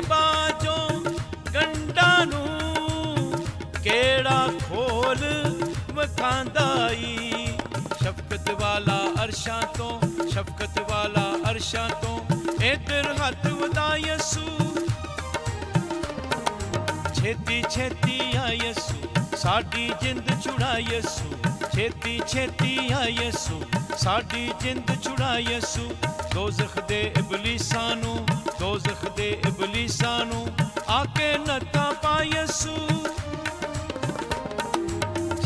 बाजों गंढा नू केड़ा खोल वखांदाई। शफकत वाला अरशां तो, शफकत वाला अरशां तो इधर हथ वधा यसू। छेती छेती आ यसू साडी जिंद छुड़ा यसू। छेती छेती आ यसू साडी जिंद छुड़ा यसू। दोज़ख दे इबलीसां नू, दोज़ख दे इबलीसां नू आके नत्था पा यसू।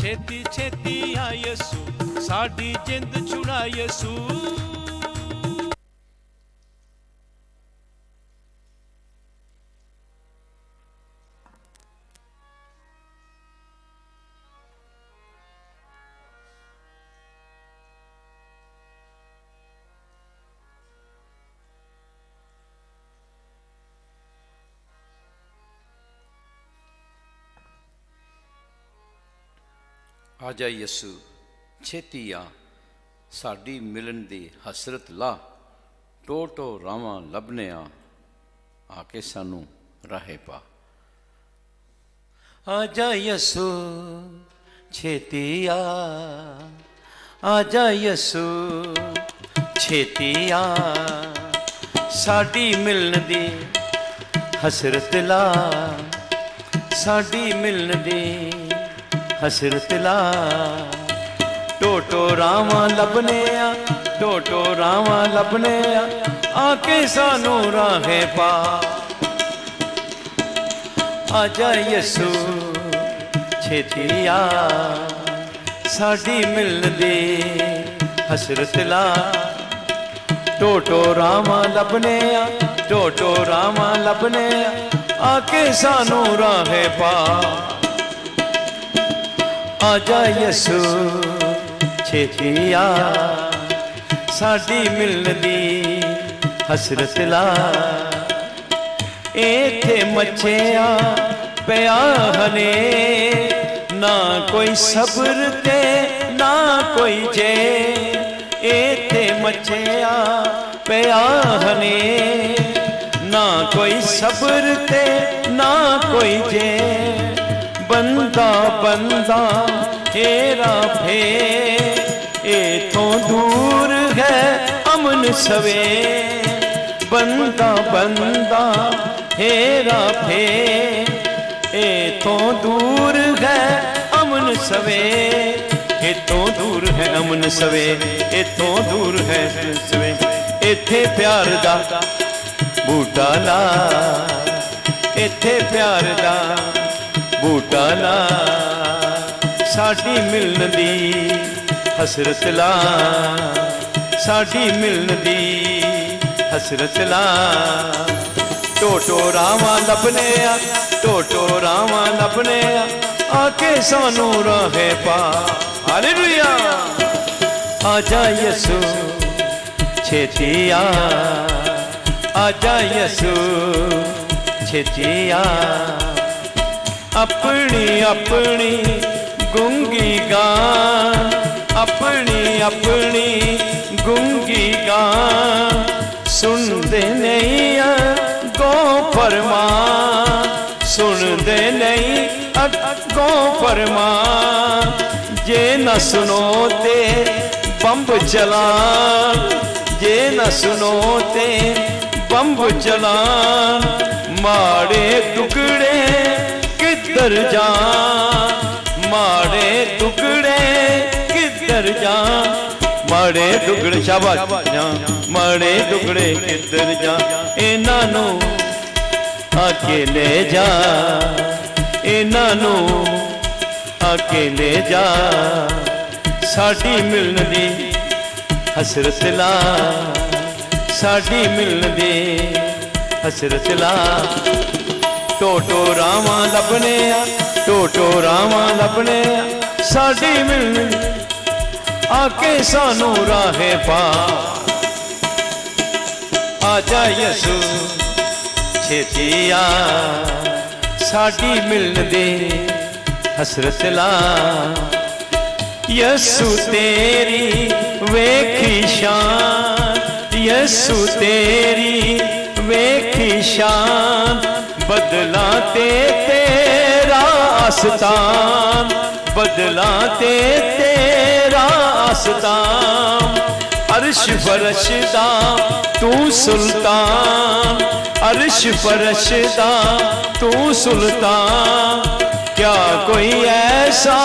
छेती छेती आ यसू साडी जिंद छुड़ा यसू। आजा यसू छेती आ साडी मिलन दी हसरत ला। टोटो रावां लभने आके सानू राहे पा। आजा यसू छेती आ, आजा यसू छेती आ साडी मिलन दी हसरत ला। साडी मिलन दी हसरत ला। टोटो रावां लभने टोटो रावां लभने आके सानू राहे पा। आजा यसू छेती आ साडी मिलन दी हसरत ला। टोटो रावां लभने टोटो रावां लभने आके सानू राहे पा। आजा यसू छेती आ साडी मिलन दी हसरत ला। इत्थे मच्छियां पिया हने ना कोई सब्र ते ना कोई जे। इत्थे मच्छियां पिया हने ना कोई सब्र ते ना कोई जे। बंदा बंदा हेरा फे इथों दूर है अमन सवे। बंदा बंदा हेरा फे इथों दूर है अमन सवे। इथों दूर है अमन सवे, इथों दूर है सवे। इथे प्यार दा बूटा ला, इथे प्यार दा बूटा ला। साडी मिलन दी हसरत ला, साडी मिलन दी हसरत ला। टोटो रावां लभने टोटो रावां लभने आके सानू राहे पा। हालेलुया। आजा यसू छेती आ, आजा यसू छेती आ। अपनी अपनी गुंगी गान, अपनी अपनी गुंगी गान सुनते नहीं गो फरमान। सुनते नहीं गो फरमान। जे न सुनो ते बंब चलान, जे न सुनो ते बंब चलान। माड़े टुकड़े किधर जान, माड़े टुकड़े किधर जान। माड़े टुकड़े शाबाश जान, माड़े टुकड़े किधर जान। इन्हां नू अकेले जा, इन्हां नू अकेले जा। साडी मिलन दी हसरत ला, साडी मिलन दी हसरत ला। टोटो रावां लभने टोटो रावां लभने साडी मिलन आके सानू राहे पा। आजा यसू छेती आ साडी मिलन दे हसरत ला। यसू तेरी वेखी शान, यसू तेरी वेखी शान, बदलाते तेरा आस्तान, बदलाते तेरा आस्तान। अर्श फरश दा तू सुल्तान, अर्श फरश दा तू सुल्तान। क्या कोई ऐसा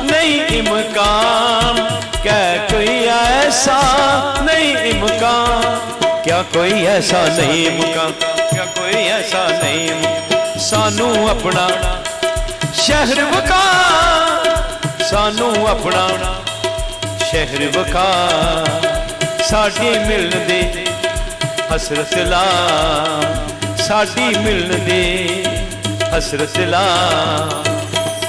नहीं इम्कान, क्या कोई ऐसा नहीं इम्कान, क्या कोई ऐसा नहीं इम्कान, क्या कोई ऐसा नहीं इम्कान। सानू अपना शहर वखा, सानू अपना शहर वखा, साडी मिलन दे हसरत ला, साडी मिलन दे हसरत ला।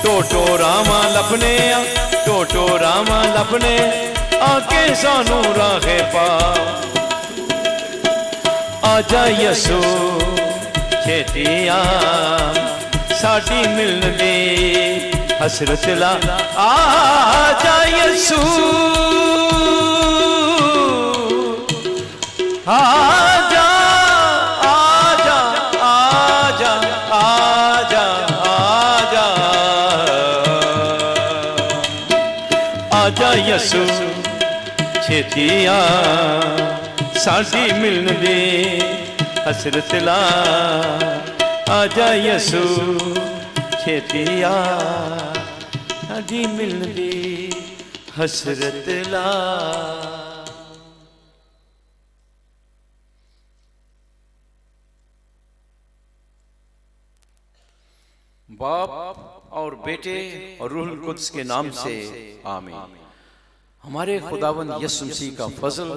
टोटो रामा लभने आ, टोटो रामा लभने, आके सानू राहे पा। आजा यसू छेती आ, साडी मिलन दे हसरत ला। आजा यसू, आजा आजा आजा आजा आजा आजा यसू छेती आ, साडी मिलन दे हसरत ला। आजा यसू छेती आ, साडी मिलन दे हसरत ला। बाप और बेटे और रूहुल कुद्स के नाम से आमीन। हमारे खुदावंद यीशु मसीह का फजल,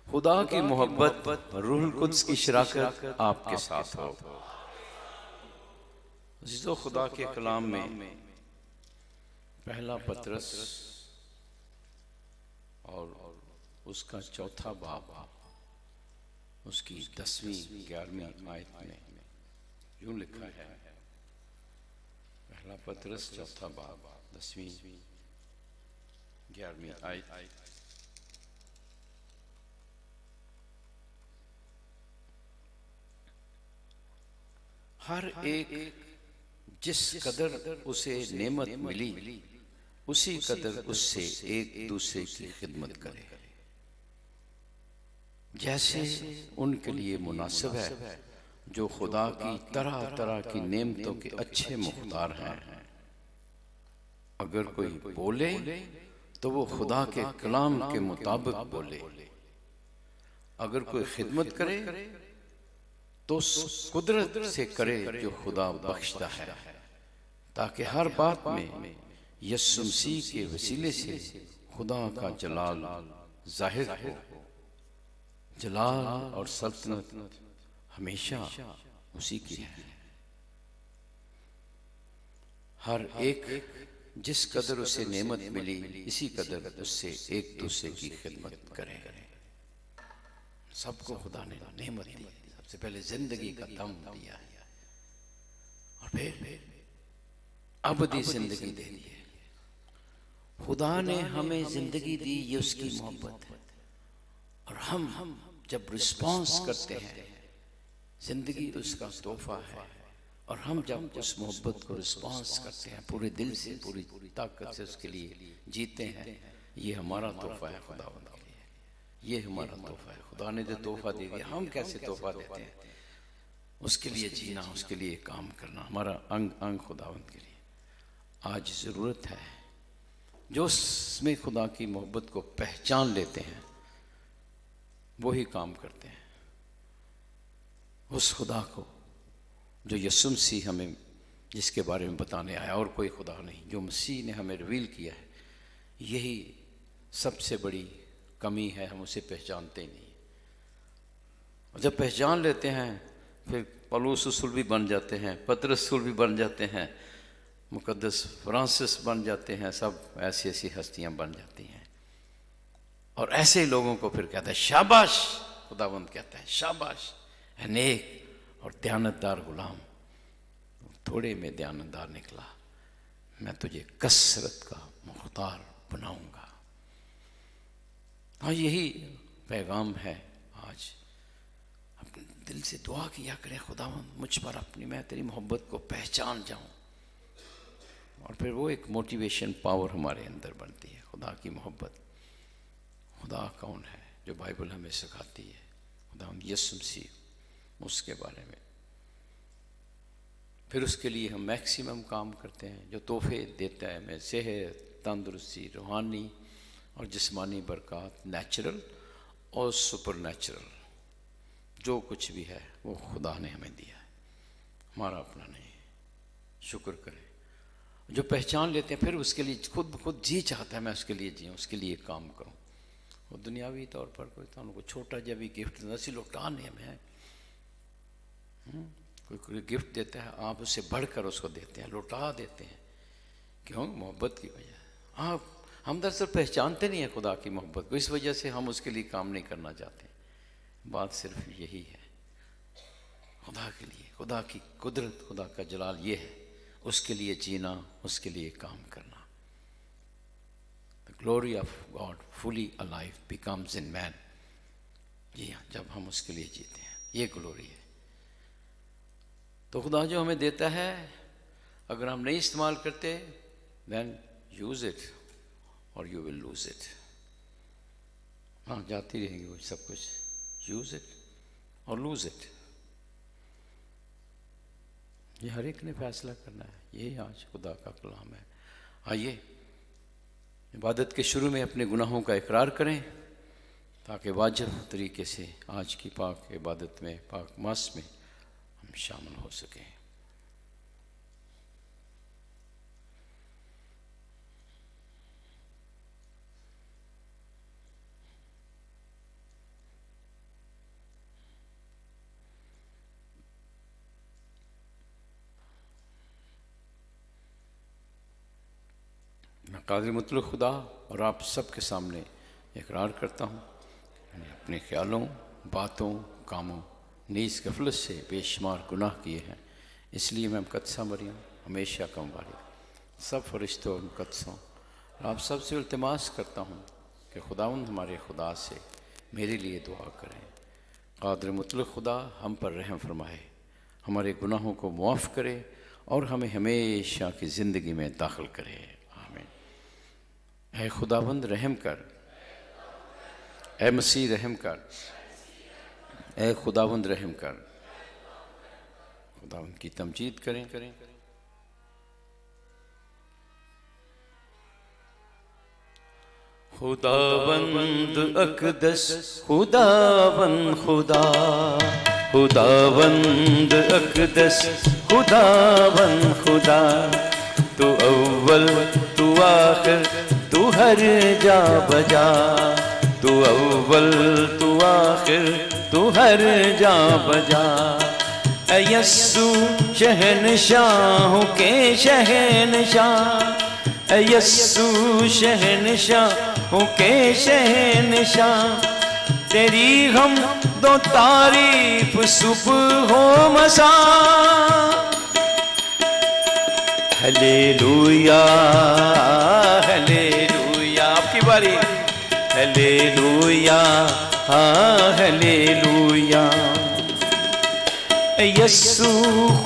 खुदा की मोहब्बत, रूहुल कुद्स की शराकत आपके साथ हो। अज़ीज़ो, खुदा के कलाम में पहला पतरस और उसका चौथा बाब, उसकी 10वीं 11वीं आयत में यूं लिखा है। पहला पतरस चौथा बाब 10वीं 11वीं आयत। हर एक जिस कदर उसे नेमत मिली, उसी कदर उससे एक दूसरे की खिदमत करे, जैसे उनके लिए मुनासिब है, जो खुदा की तरह तरह की नेमतों के अच्छे मुख्तार हैं। अगर कोई बोले तो वो खुदा के कलाम के मुताबिक बोले, अगर कोई खिदमत करे तो उस कुदरत से करे जो खुदा बख्शता है, ताकि हर बात में यीशु मसीह के वसीले से खुदा का जलाल जाहिर हो। जलाल और सल्तनत हमेशा उसी की है। हर एक जिस कदर उसे नेमत मिली, इसी कदर उससे एक दूसरे की खिदमत करे। सबको खुदा ने नेमत दी। सबसे पहले जिंदगी का दम दिया है और फिर अबदी जिंदगी दे दी है। खुदा ने हमें जिंदगी दी, ये उसकी मोहब्बत है। और हम जब रिस्पॉन्स करते हैं, जिंदगी उसका तोहफा है, और हम जब उस मोहब्बत को रिस्पॉन्स करते हैं, पूरे दिल से, पूरी ताकत से उसके लिए जीते हैं, ये हमारा तोहफा है खुदावंद के लिए। ये हमारा तोहफा है। खुदा ने जो तोहफा दे दिया, हम कैसे तोहफा देते हैं? उसके लिए जीना, उसके लिए काम करना, हमारा अंग अंग खुदावंद के लिए। आज ज़रूरत है जो उसमें खुदा की मोहब्बत को पहचान लेते हैं, वही काम करते हैं। उस खुदा को जो यीशु मसीह हमें जिसके बारे में बताने आया, और कोई खुदा नहीं, जो मसीह ने हमें रिवील किया है, यही सबसे बड़ी कमी है। हम उसे पहचानते ही नहीं। और जब पहचान लेते हैं, फिर पौलुस रसूल भी बन जाते हैं, पतरस रसूल भी बन जाते हैं, मुकद्दस फ्रांसिस बन जाते हैं, सब ऐसी ऐसी हस्तियां बन जाती हैं। और ऐसे लोगों को फिर कहता है शाबाश, खुदावंद कहता है शाबाश नेक और दयानतदार गुलाम, थोड़े में दयानतदार निकला, मैं तुझे कसरत का मुख्तार बनाऊंगा। हाँ, यही पैगाम है आज। अपने दिल से दुआ किया करें, खुदावंद मुझ पर अपनी, मैं तेरी मोहब्बत को पहचान जाऊं। और फिर वो एक मोटिवेशन पावर हमारे अंदर बनती है, खुदा की मोहब्बत। खुदा कौन है जो बाइबल हमें सिखाती है? खुदावंद यीशु मसीह, उसके बारे में। फिर उसके लिए हम मैक्सिमम काम करते हैं, जो तोहफे देता है हमें, सेहत, तंदुरुस्ती, रूहानी और जिस्मानी बरकत, नेचुरल और सुपर नेचुरल, जो कुछ भी है वो खुदा ने हमें दिया है, हमारा अपना नहीं है। शुक्र करें। जो पहचान लेते हैं फिर उसके लिए खुद जी चाहता है मैं उसके लिए जीऊँ, उसके लिए काम करूँ। वो दुनियावी तौर पर कोई तो उनको छोटा जब भी गिफ्ट ऐसी लौटान है हमें, कोई गिफ्ट देता है आप उससे बढ़कर उसको देते हैं, लौटा देते हैं। क्यों? मोहब्बत की वजह। आप हम दरअसल पहचानते नहीं हैं खुदा की मोहब्बत को, इस वजह से हम उसके लिए काम नहीं करना चाहते। बात सिर्फ यही है, खुदा के लिए, खुदा की कुदरत, खुदा का जलाल ये है, उसके लिए जीना, उसके लिए काम करना। The glory of God fully alive becomes in man। जी हाँ, जब हम उसके लिए जीते हैं, ये ग्लोरी है। तो खुदा जो हमें देता है अगर हम नहीं इस्तेमाल करते, then use it or you will lose it। हाँ, जाती रहेंगी वो सब कुछ, use it और lose it। ये हर एक ने फैसला करना है, यही आज खुदा का कलाम है। आइए इबादत के शुरू में अपने गुनाहों का इकरार करें, ताकि वाजिब तरीके से आज की पाक इबादत में, पाक मास में हम शामिल हो सकें। मैं कादिर मुतलक खुदा और आप सबके सामने इकरार करता हूँ, मैंने अपने ख्यालों, बातों, कामों, नीज़ गफलत से बेशुमार गुनाह किए हैं। इसलिए मैं मुकद्दसा मरियम हमेशा कमवारी सब फरिश्तों और मुकद्दसों आप सब से इल्तिमास करता हूँ कि खुदावंद हमारे खुदा से मेरे लिए दुआ करें। कादिर मुतलक खुदा हम पर रहम फरमाए, हमारे गुनाहों को मुआफ़ करे और हमें हमेशा की ज़िंदगी में दाखिल करे। आमीन। ऐ खुदावंद रहम कर, ऐ मसीह रहम कर, ऐ खुदावंद रहम कर। खुदावंद की तमजीद करें। खुदावंद अक़दस, खुदावंद खुदा, खुदावंद अक़दस, खुदावंद खुदा। तू अव्वल तू आखिर तू हर जा बजा, तू अव्वल तू आखिर तू हर जा बजा। ऐ यस्सु शहनशाहों के शहनशाह, ऐ यस्सु शहनशाहों के शहनशाह। तेरी हम दो तारीफ सुबह हो मसा। हालेलुया हालेलुया, आपकी बारी। Hallelujah hallelujah. यस्सु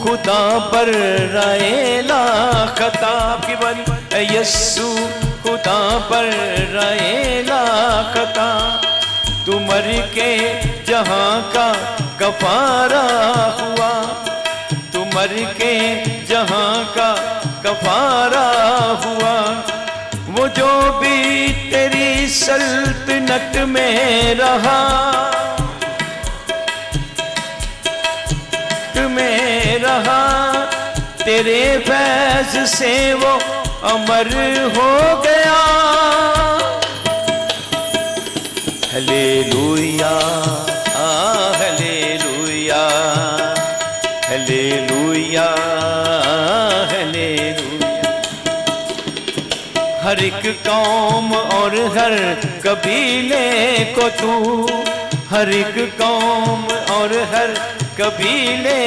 खुदा पर रायला खताब की बारी। यस्सु खुदा पर रायला खता। तू मर के जहाँ का कफारा हुआ, तू मर के जहाँ का कफारा हुआ। वो जो भी तेरी सल्तनत में रहा, में रहा, तेरे फैज़ से वो अमर हो गया। Hallelujah hallelujah hallelujah hallelujah. हर एक कौम और हर कबीले को तू, हर एक कौम और हर कबीले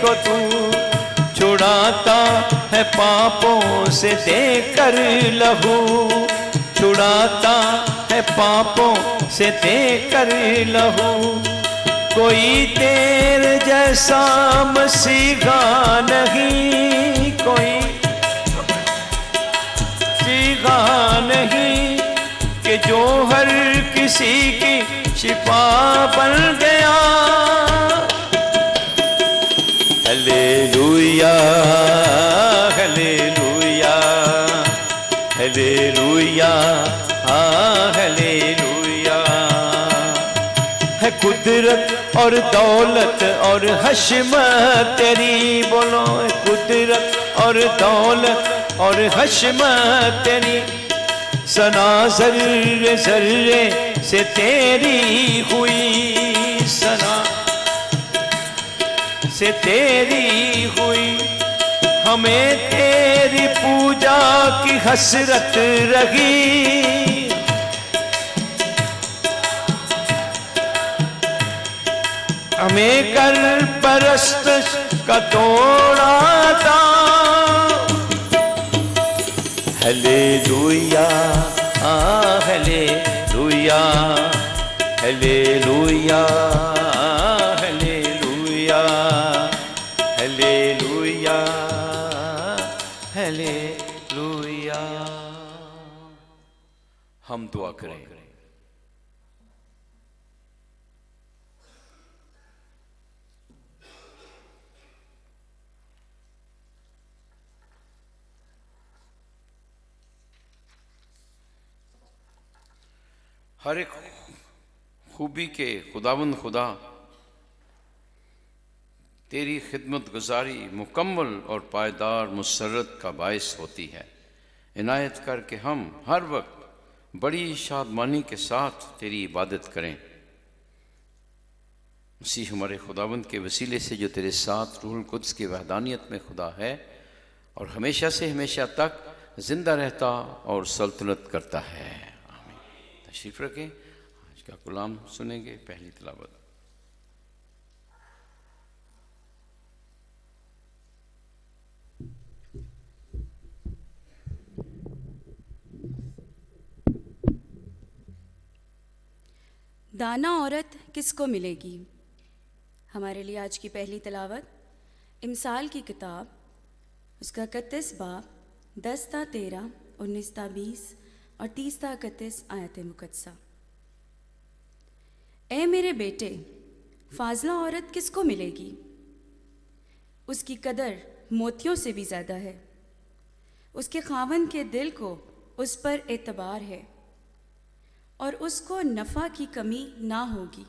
को तू छुड़ाता है पापों से देकर लहू, छुड़ाता है पापों से देकर लहू। कोई तेरे जैसा मसीहा नहीं, कोई सीखा नहीं कि जो हर किसी की शिफा बन गया। Hallelujah hallelujah hallelujah hallelujah. है कुदरत और दौलत और हशमत तेरी, बोलो कुदरत और दौलत और हशमत तेरी, सना ज़र्रे ज़र्रे से तेरी हुई, सना से तेरी हुई। हमें तेरी पूजा की हसरत रही, हमें कर परस्त का तोड़ा था। Hallelujah hallelujah hallelujah hallelujah hallelujah hallelujah. हम दुआ करें। हर एक खूबी के खुदावंद खुदा तेरी खिदमत गुजारी मुकम्मल और पायदार मुसर्रत का बायस होती है। इनायत करके हम हर वक्त बड़ी शादमानी के साथ तेरी इबादत करें। उसी हमारे खुदावंद के वसीले से जो तेरे साथ रूहुल कुद्स की वहदानियत में खुदा है और हमेशा से हमेशा तक जिंदा रहता और सल्तनत करता है। आमीन। तशरीफ़ रखें। आज का कलाम सुनेंगे। पहली तिलावत। दाना औरत किसको मिलेगी। हमारे लिए आज की पहली तिलावत इमसाल की किताब उसका 31 बाब 10 ता 13, 19 ता 20 और 30 ता 31 आयत मुकद्दसा। ए मेरे बेटे, फाजला औरत किसको मिलेगी। उसकी कदर मोतियों से भी ज़्यादा है। उसके खावन के दिल को उस पर एतबार है और उसको नफ़ा की कमी ना होगी।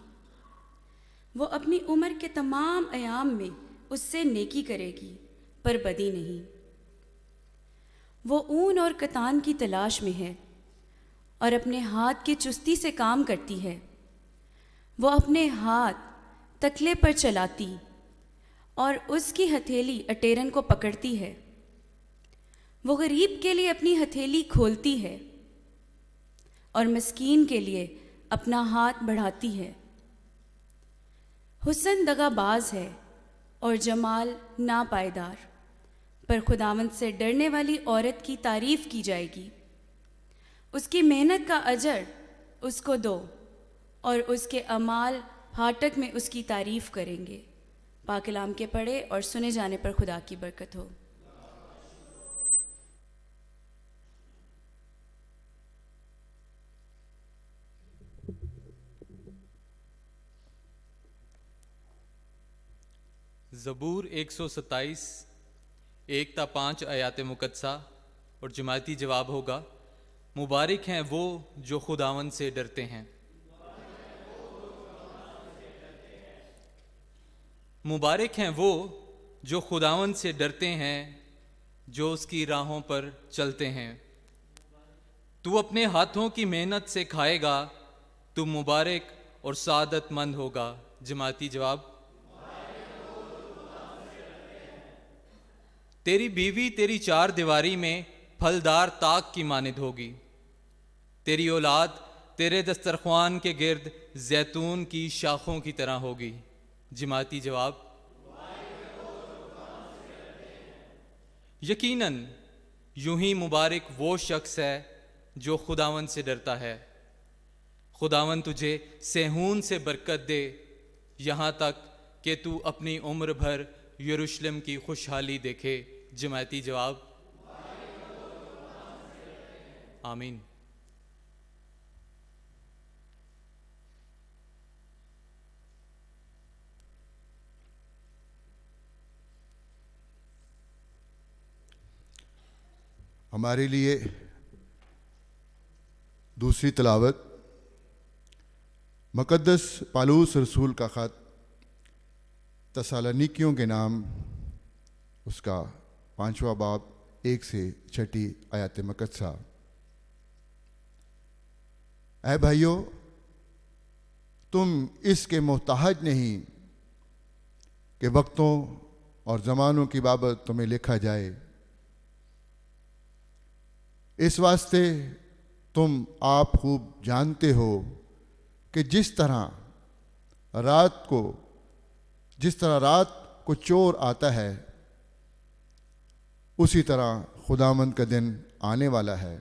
वो अपनी उम्र के तमाम अयाम में उससे नेकी करेगी पर बदी नहीं। वो ऊन और कतान की तलाश में है और अपने हाथ की चुस्ती से काम करती है। वो अपने हाथ तकले पर चलाती और उसकी हथेली अटेरन को पकड़ती है। वो गरीब के लिए अपनी हथेली खोलती है और मस्कीन के लिए अपना हाथ बढ़ाती है। हुस्न दगाबाज है और जमाल नापायदार, पर खुदावंद से डरने वाली औरत की तारीफ़ की जाएगी। उसकी मेहनत का अजर उसको दो और उसके अमाल फाटक में उसकी तारीफ़ करेंगे। पाक कलाम के पढ़े और सुने जाने पर खुदा की बरकत हो। ज़बूर 127 1 ता 5 आयात मुकद्दसा और जमाती जवाब होगा, मुबारक हैं वो जो खुदावंद से डरते हैं। मुबारक हैं वो जो खुदावंद से डरते हैं, जो उसकी राहों पर चलते हैं। तू अपने हाथों की मेहनत से खाएगा, तू मुबारक और सादतमंद होगा। जमाती जवाब, तेरी बीवी तेरी चार दीवारी में फलदार ताक की मानिद होगी। तेरी औलाद तेरे दस्तरख्वान के गिर्द जैतून की शाखों की तरह होगी। जमाती जवाब, यकीनन यूं ही मुबारक वो शख्स है जो खुदावंद से डरता है। खुदावंद तुझे सेहून से बरकत दे यहाँ तक कि तू अपनी उम्र भर यरूशलेम की खुशहाली देखे। जमायती जवाब आमीन। हमारे लिए दूसरी तिलावत मुक़द्दस पालूस रसूल का ख़त तसालनीकियों के नाम, उसका 5वां बाब 1 से 6 आयत मुक़द्दसा। ऐ भाइयों, तुम इसके मोहताज नहीं कि वक्तों और ज़मानों की बाबत तुम्हें लिखा जाए। इस वास्ते तुम आप खूब जानते हो कि जिस तरह रात को चोर आता है, उसी तरह खुदावंद का दिन आने वाला है।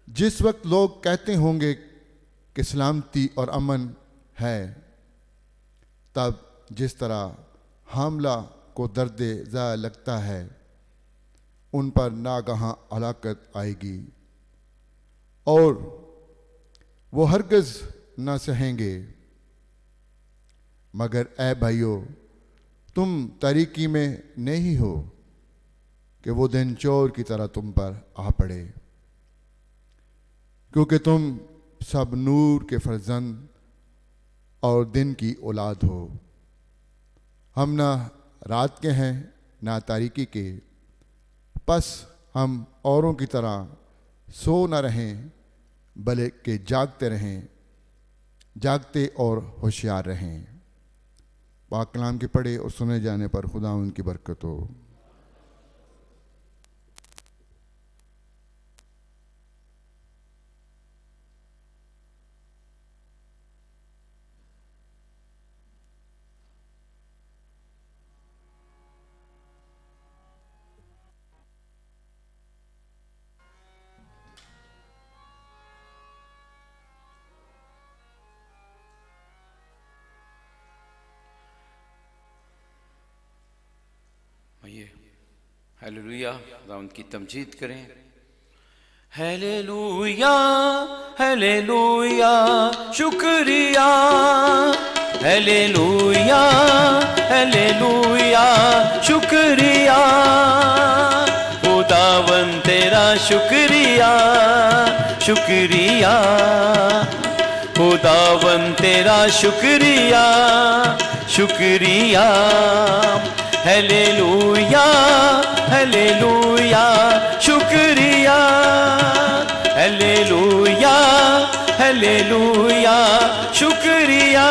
जिस वक्त लोग कहते होंगे कि सलामती और अमन है, तब जिस तरह हामला को दर्द ज़ा लगता है, उन पर नागहां हलाकत आएगी और वो हरगिज़ न सहेंगे। मगर ऐ भाइयों, तुम तारीकी में नहीं हो कि वो दिन चोर की तरह तुम पर आ पड़े, क्योंकि तुम सब नूर के फर्जंद और दिन की औलाद हो। हम ना रात के हैं ना तारीकी के, बस हम औरों की तरह सो न रहें, बल्कि जागते रहें, जागते और होशियार रहें। पाक कलाम के पढ़े और सुने जाने पर खुदा उनकी बरकत हो। आइए हालेलुया खुदावंद की तमजीद करें। हालेलुया हालेलुया शुक्रिया, हालेलुया हालेलुया शुक्रिया, खुदावंद तेरा शुक्रिया शुक्रिया, खुदावंद तेरा शुक्रिया शुक्रिया। हालेलुया हालेलुया शुक्रिया, हालेलुया हालेलुया शुक्रिया।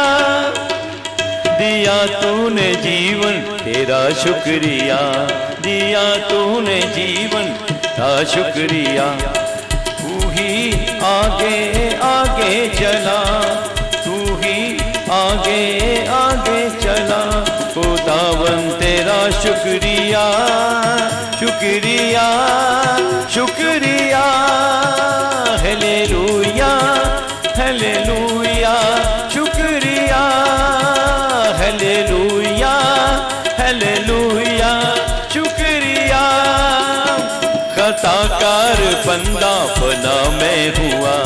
दिया तूने जीवन तेरा शुक्रिया, दिया तूने जीवन का शुक्रिया। तू ही आगे आगे चला, तू ही आगे आगे चला, खुदावंद तेरा शुक्रिया शुक्रिया शुक्रिया। हालेलुया हालेलुया शुक्रिया, हालेलुया हालेलुया शुक्रिया। खताकार बंदा बना मैं हुआ,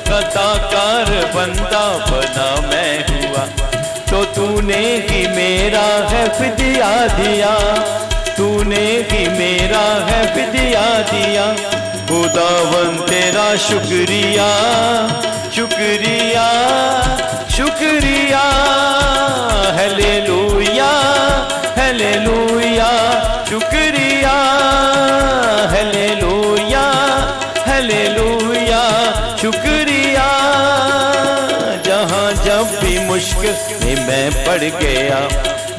खताकार बंदा बना मैं हुआ, तो तूने ही मेरा है फिदिया दिया, तूने ही मेरा है फिदिया दिया। खुदावंद तेरा शुक्रिया शुक्रिया शुक्रिया। हालेलुया हालेलुया शुक्रिया, हालेलुया हालेलुया शुक्रिया। जहाँ जब भी मुश्किल में मैं पड़ गया,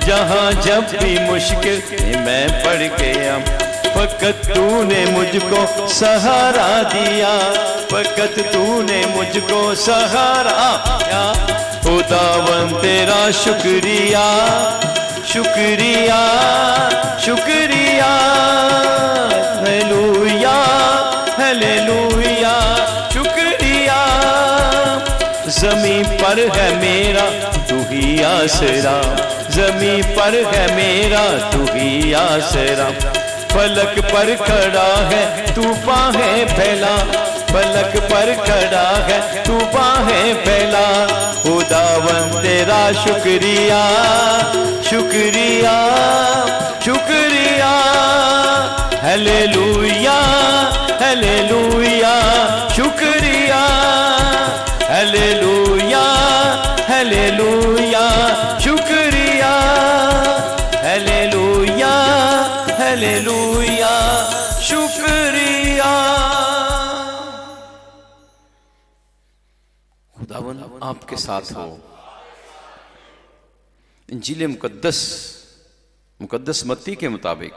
जहाँ जब भी मुश्किल में मैं पड़ गया, फकत तूने मुझको सहारा दिया, फकत तूने मुझको सहारा दिया। खुदावंद तेरा शुक्रिया शुक्रिया शुक्रिया। हालेलुया हालेलुया शुक्रिया। ज़मीन जमी पर है मेरा तू ही आसरा, जमी पर है मेरा तू ही आसरा। फलक पर खड़ा है तू बाहें फैला, फलक पर खड़ा है तू बाहें फैला। खुदावन तेरा शुक्रिया शुक्रिया शुक्रिया, हालेलुया हालेलुया शुक्रिया, हालेलुया हालेलुया शुक्रिया, हालेलुया हालेलुया शुक्रिया। खुदावन आपके साथ हो। इंजील मुकद्दस मत्ती के मुताबिक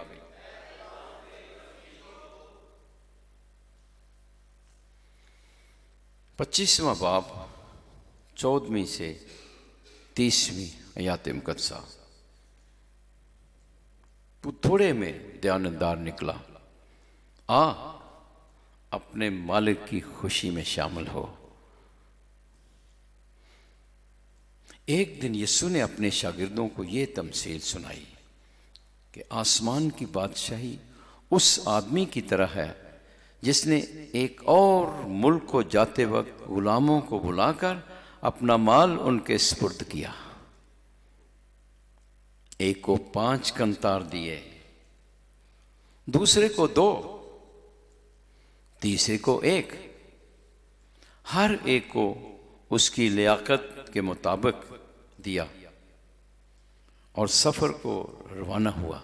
पच्चीसवां बाब 14वीं से 30वीं आयत मुकद्दसा। तू थोड़े में दयानतदार निकला, आ अपने मालिक की खुशी में शामिल हो। एक दिन यीशु ने अपने शागिर्दों को ये तमसील सुनाई कि आसमान की बादशाही उस आदमी की तरह है जिसने एक और मुल्क को जाते वक्त गुलामों को बुलाकर अपना माल उनके सुपुर्द किया। एक को 5 कंतार दिए, दूसरे को 2, तीसरे को 1, हर एक को उसकी लियाकत के मुताबिक दिया और सफर को रवाना हुआ।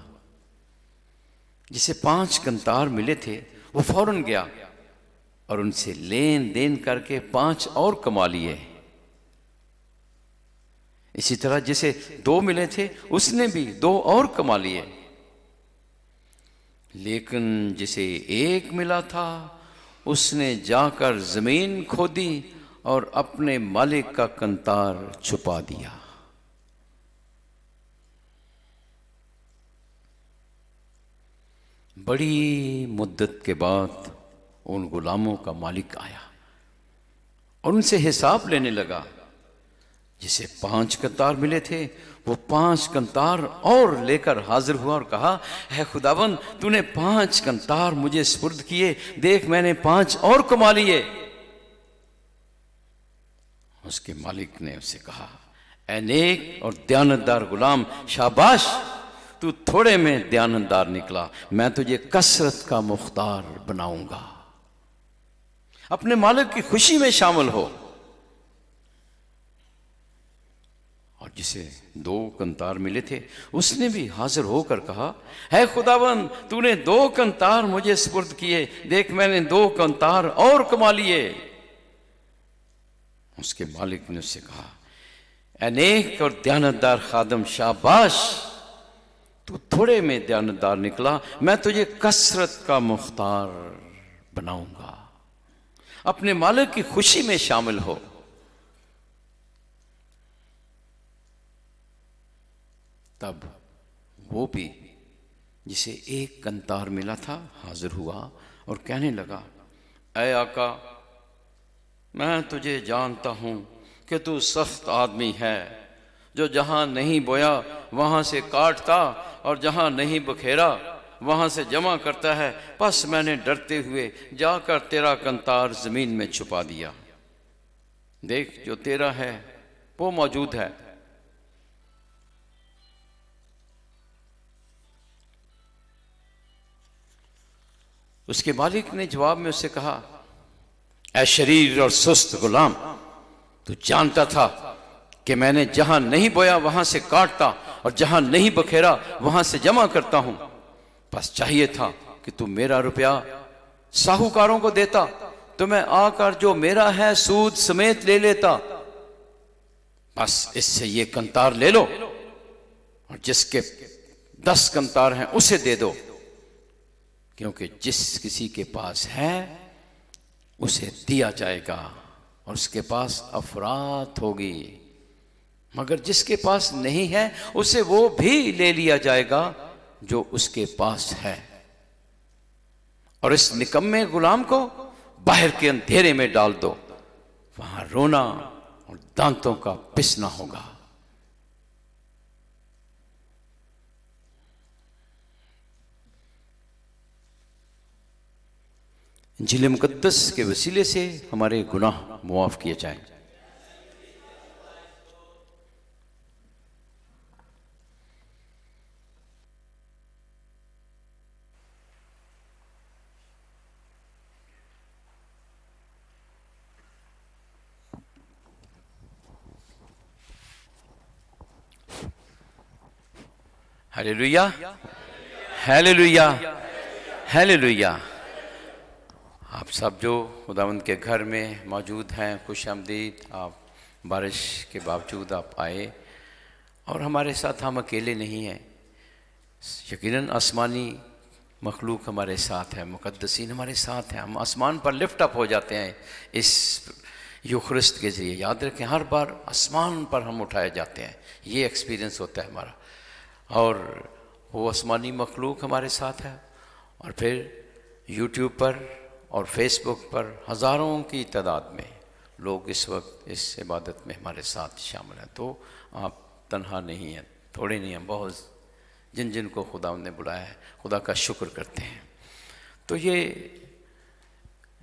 जिसे 5 कंतार मिले थे वो फौरन गया और उनसे लेन देन करके 5 और कमा लिए। इसी तरह जिसे 2 मिले थे उसने भी 2 और कमा लिए। लेकिन जिसे 1 मिला था उसने जाकर जमीन खोदी और अपने मालिक का कंतार छुपा दिया। बड़ी मुद्दत के बाद उन गुलामों का मालिक आया और उनसे हिसाब लेने लगा। जिसे 5 कंतार मिले थे वो 5 कंतार और लेकर हाजिर हुआ और कहा, है खुदावन तूने 5 कंतार मुझे सुपुर्द किए, देख मैंने 5 और कमा लिए। उसके मालिक ने उससे कहा, ऐ नेक और दयानतदार गुलाम, शाबाश, तू थोड़े में दयानतदार निकला, मैं तुझे कसरत का मुख्तार बनाऊंगा। अपने मालिक की खुशी में शामिल हो। और जिसे 2 कंतार मिले थे उसने भी हाजिर होकर कहा, है खुदावन तूने 2 कंतार मुझे सुपुर्द किए, देख मैंने 2 कंतार और कमा लिए। उसके मालिक ने उससे कहा, ऐ नेक और दयानतदार खादम, शाबाश, तू थोड़े में दयानतदार निकला, मैं तुझे कसरत का मुख्तार बनाऊंगा। अपने मालिक की खुशी में शामिल हो। तब वो भी जिसे 1 कंतार मिला था हाजिर हुआ और कहने लगा, ऐ आका, मैं तुझे जानता हूं कि तू सख्त आदमी है, जो जहां नहीं बोया वहां से काटता और जहां नहीं बखेरा वहां से जमा करता है। बस मैंने डरते हुए जाकर तेरा कंतार जमीन में छुपा दिया। देख जो तेरा है वो मौजूद है। उसके मालिक ने जवाब में उससे कहा, ऐ शरीर और सुस्त गुलाम, तू जानता था कि मैंने जहां नहीं बोया वहां से काटता और जहां नहीं बखेरा वहां से जमा करता हूं। बस चाहिए था कि तू मेरा रुपया साहूकारों को देता तो मैं आकर जो मेरा है सूद समेत ले लेता। बस इससे ये कंतार ले लो और जिसके 10 कंतार हैं उसे दे दो, क्योंकि जिस किसी के पास है उसे दिया जाएगा और उसके पास अफरात होगी, मगर जिसके पास नहीं है उसे वो भी ले लिया जाएगा जो उसके पास है। और इस निकम्मे गुलाम को बाहर के अंधेरे में डाल दो, वहां रोना और दांतों का पिसना होगा। इंजील मुकद्दस के वसीले से हमारे गुनाह मुआफ किए जाएं। Hallelujah, hallelujah, hallelujah. आप सब जो खुदावंद के घर में मौजूद हैं, खुश आमदीद। आप बारिश के बावजूद आप आए और हमारे साथ हम अकेले नहीं हैं। यकीनन आसमानी मखलूक हमारे साथ है, मुकद्दसीन हमारे साथ हैं। हम आसमान पर लिफ्ट अप हो जाते हैं इस यूखरिस्त के ज़रिए। याद रखें, हर बार आसमान पर हम उठाए जाते हैं, ये एक्सपीरियंस होता है हमारा। और वो आसमानी मखलूक हमारे साथ है। और फिर यूट्यूब पर और फेसबुक पर हज़ारों की तादाद में लोग इस वक्त इस इबादत में हमारे साथ शामिल हैं। तो आप तन्हा नहीं हैं, थोड़े नहीं हैं, बहुत जिन जिन को खुदा ने बुलाया है, खुदा का शुक्र करते हैं। तो ये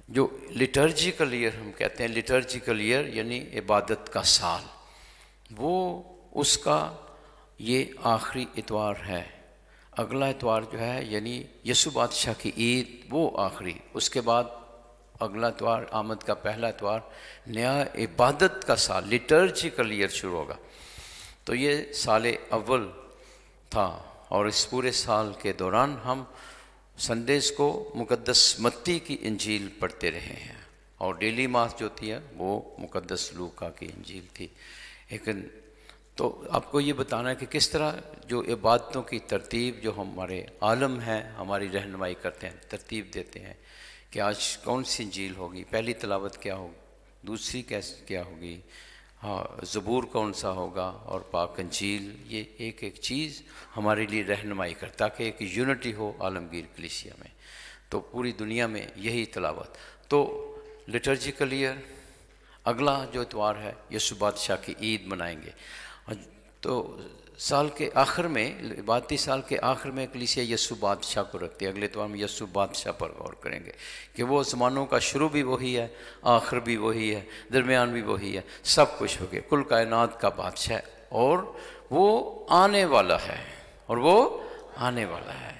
जो लिटर्जिकल ईयर हम कहते हैं, लिटर्जिकल ईयर यानी इबादत का साल, वो उसका ये आखिरी इतवार है। अगला इतवार जो है यानी यसु बादशाह की ईद, वो आखिरी। उसके बाद अगला इतवार, आमद का पहला इतवार, नया इबादत का साल, लिटर्जिकल ईयर शुरू होगा। तो ये साल अव्वल था और इस पूरे साल के दौरान हम संडेज़ को मुकद्दस मत्ती की इंजील पढ़ते रहे हैं और डेली मास जो थी वो मुकद्दस लूका की इंजील थी। लेकिन तो आपको ये बताना है कि किस तरह जो इबादतों की तरतीब जो हमारे आलम हैं हमारी रहनुमाई करते हैं, तरतीब देते हैं कि आज कौन सी इंजील होगी, पहली तिलावत क्या होगी, दूसरी क्या होगी, हाँ ज़बूर कौन सा होगा और पाक इंजील। ये एक एक चीज़ हमारे लिए रहनुमाई कर, ताकि एक यूनिटी हो आलमगीर कलीसिया में। तो पूरी दुनिया में यही तिलावत। तो लिटर्जिकल ईयर अगला जो इतवार है यसु बादशाह की ईद मनाएंगे। तो साल के आखिर में, इबादती साल के आखिर में कलीसिया यसु बादशाह को रखती है। अगले इतवार में यसु बादशाह पर गौर करेंगे कि वो ज़मानों का शुरू भी वही है, आखिर भी वही है, दरमियान भी वही है, सब कुछ हो गया, कुल कायनात का बादशाह। और वो आने वाला है, और वो आने वाला है।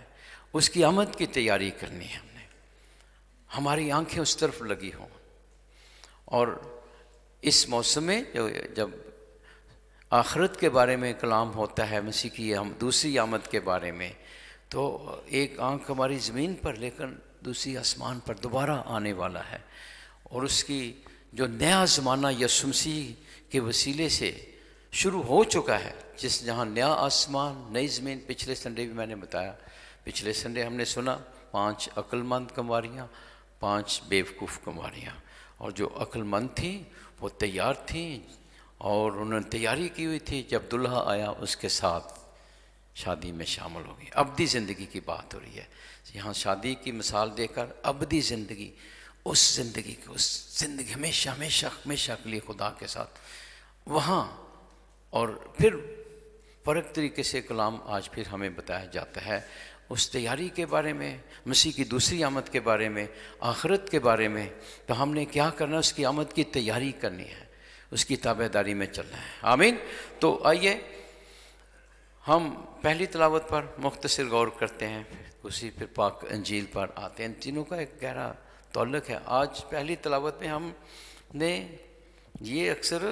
उसकी आमद की तैयारी करनी है हमने, हमारी आंखें उस तरफ लगी हों। और इस मौसम में जब आखिरत के बारे में कलाम होता है, मसीह की हम दूसरी आमद के बारे में, तो एक आंख हमारी ज़मीन पर लेकिन दूसरी आसमान पर दोबारा आने वाला है। और उसकी जो नया ज़माना यसु मसीह के वसीले से शुरू हो चुका है, जिस जहाँ नया आसमान नई ज़मीन। पिछले संडे भी मैंने बताया, पिछले संडे हमने सुना 5 अक्लमंद कुंवारियाँ, 5 बेवकूफ़ कुंवारियाँ। और जो अक्लमंद थी वो तैयार थी और उन्होंने तैयारी की हुई थी, जब दुल्हा आया उसके साथ शादी में शामिल हो गई। अबदी ज़िंदगी की बात हो रही है यहाँ, शादी की मिसाल देकर अबदी ज़िंदगी, उस ज़िंदगी हमेशा हमेशा हमेशा के लिए खुदा के साथ वहाँ। और फिर फ़र्क तरीके से कलाम आज फिर हमें बताया जाता है उस तैयारी के बारे में, मसीह की दूसरी आमद के बारे में, आखिरत के बारे में। तो हमने क्या करना है, उसकी आमद की तैयारी करनी है, उसकी ताबेदारी में चलना है। आमीन। तो आइए हम पहली तिलावत पर मुख्तसर गौर करते हैं, उसी फिर पाक इंजील पर आते हैं। तीनों का एक गहरा ताल्लुक़ है। आज पहली तिलावत में हमने ये अक्सर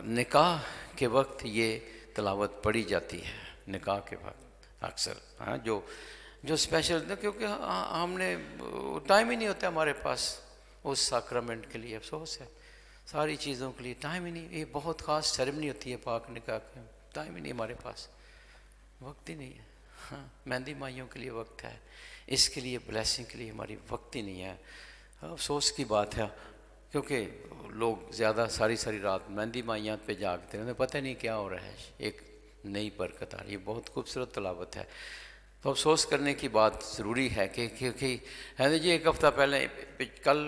निकाह के वक्त ये तिलावत पढ़ी जाती है, निकाह के वक्त अक्सर, हाँ, जो स्पेशल, क्योंकि हमने टाइम ही नहीं होता हमारे पास उस साक्रामेंट के लिए। अफसोस है, सारी चीज़ों के लिए टाइम ही नहीं। ये बहुत ख़ास सेरेमनी होती है पाक निकाह की, टाइम ही नहीं हमारे पास, वक्त ही नहीं है। हाँ, मेहंदी माइयों के लिए वक्त है, इसके लिए ब्लेसिंग के लिए हमारी वक्त ही नहीं है। अफसोस की बात है, क्योंकि लोग ज़्यादा सारी रात मेहंदी माइयाँ पे जागते हैं, उन्हें पता नहीं क्या हो रहा है। एक नई बरकत आ रही है, बहुत खूबसूरत तिलावत है। तो अफसोस करने की बात ज़रूरी है कि क्योंकि है जी, एक हफ़्ता पहले, कल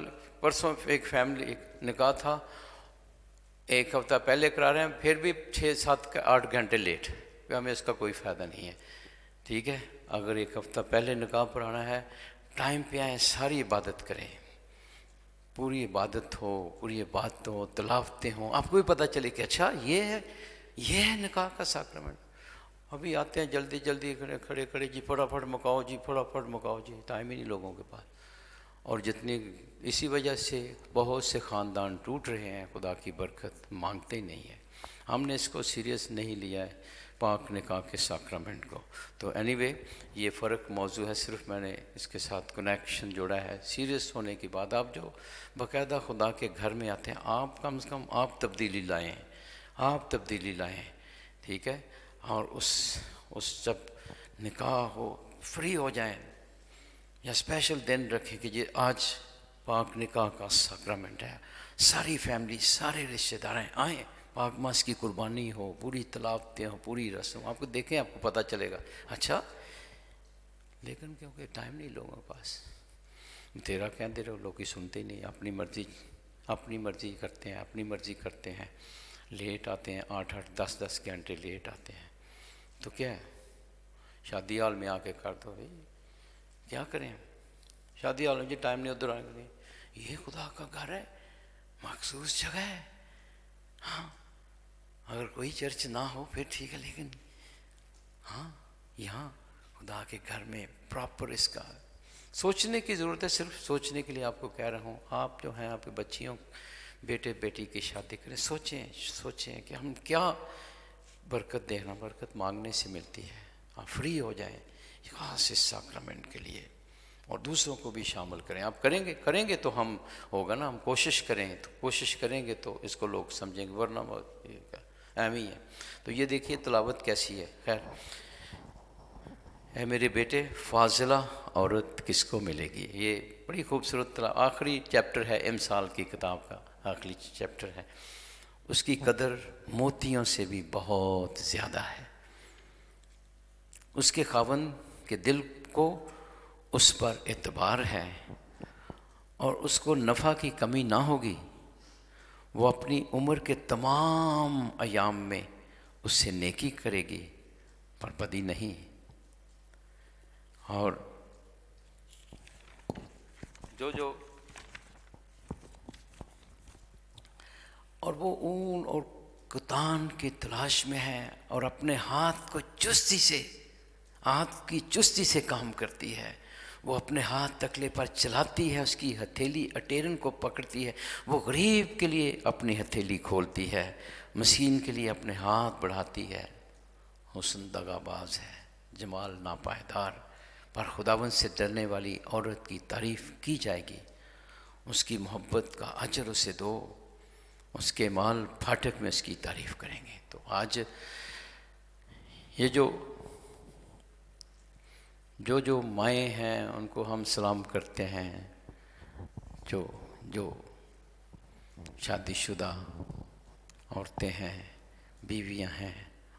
परसों एक फैमिली, एक निकाह था, एक हफ्ता पहले करा रहे हैं, फिर भी 6, 7, 8 घंटे लेट, फिर हमें इसका कोई फ़ायदा नहीं है। ठीक है, अगर एक हफ्ता पहले निकाह पढ़ाना है, टाइम पे आए, सारी इबादत करें, पूरी इबादत हो, पूरी इबादत हो, तलावतें हों, आपको भी पता चले कि अच्छा ये है निकाह का साक्रमेंट। अभी आते हैं जल्दी जल्दी खड़े खड़े जी फटाफट मुकाओ जी, फटाफट मुकाओ जी, टाइम ही नहीं लोगों के पास। और जितनी इसी वजह से बहुत से ख़ानदान टूट रहे हैं, खुदा की बरकत मांगते ही नहीं है। हमने इसको सीरियस नहीं लिया है, पाक निकाह के साक्रमेंट को। तो एनीवे ये फ़र्क मौजू है, सिर्फ मैंने इसके साथ कनेक्शन जोड़ा है। सीरियस होने के बाद आप जो बाकायदा खुदा के घर में आते हैं, आप कम से कम आप तब्दीली लाएँ, आप तब्दीली लाएँ। ठीक है, और उस जब निकाह हो, फ्री हो जाएं, या स्पेशल दिन रखें कि ये आज पाक निकाह का साक्रमेंट है, सारी फैमिली, सारे रिश्तेदार आएँ, पाक मास की कुर्बानी हो, पूरी तलावतें हो, पूरी रस्म, आपको देखें, आपको पता चलेगा। अच्छा, लेकिन क्योंकि टाइम नहीं लोगों के पास, तेरा कहते रहो, लोग ही सुनते ही नहीं, अपनी मर्जी करते हैं, अपनी मर्जी करते हैं, लेट आते हैं, 8-8, 10-10 घंटे लेट आते हैं। तो क्या है, शादी हाल में आके कर दो भाई, क्या करें शादी हाल में जी, टाइम नहीं उधर आने के लिए। ये खुदा का घर है, मखसूस जगह है। हाँ, अगर कोई चर्च ना हो फिर ठीक है, लेकिन हाँ, यहाँ खुदा के घर में प्रॉपर इसका सोचने की ज़रूरत है। सिर्फ सोचने के लिए आपको कह रहा हूँ, आप जो हैं आपके बच्चियों, बेटे बेटी की शादी करें, सोचें कि हम क्या बरकत देना, बरकत मांगने से मिलती है। आप फ्री हो जाएं खास इस साक्रमेंट के लिए, और दूसरों को भी शामिल करें। आप करेंगे तो हम होगा ना, हम कोशिश करेंगे तो इसको लोग समझेंगे, वरना एम ही है। तो ये देखिए तलावत कैसी है। खैर, है मेरे बेटे, फाजिला औरत किसको मिलेगी, ये बड़ी खूबसूरत आखिरी चैप्टर है इमसाल की किताब का, आखिरी चैप्टर है। उसकी कदर मोतियों से भी बहुत ज़्यादा है। उसके खावंद के दिल को उस पर एतबार है, और उसको नफ़ा की कमी ना होगी। वो अपनी उम्र के तमाम अयाम में उससे नेकी करेगी, पर बदी नहीं। और जो और वो ऊन और कुतान की तलाश में है, और अपने हाथ की चुस्ती से काम करती है। वो अपने हाथ तकले पर चलाती है, उसकी हथेली अटेरन को पकड़ती है। वो गरीब के लिए अपनी हथेली खोलती है, मसीन के लिए अपने हाथ बढ़ाती है। हुस्न दगाबाज है, जमाल नापायदार, पर खुदावंद से डरने वाली औरत की तारीफ़ की जाएगी। उसकी मोहब्बत का अजर उसे दो, उसके माल फाटक में उसकी तारीफ़ करेंगे। तो आज ये जो माएँ हैं उनको हम सलाम करते हैं, जो शादीशुदा औरतें हैं, बीवियां हैं,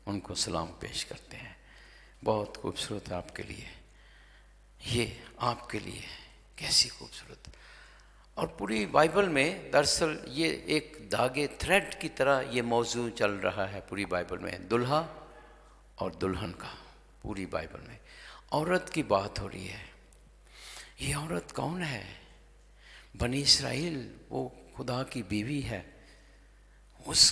उनको सलाम पेश करते हैं। बहुत खूबसूरत आपके लिए, ये आपके लिए कैसी खूबसूरत। और पूरी बाइबल में दरअसल ये एक धागे थ्रेड की तरह ये मौजू चल रहा है पूरी बाइबल में, दुल्हा और दुल्हन का। पूरी बाइबल में औरत की बात हो रही है। ये औरत कौन है? बनी इसराइल, वो खुदा की बीवी है। उस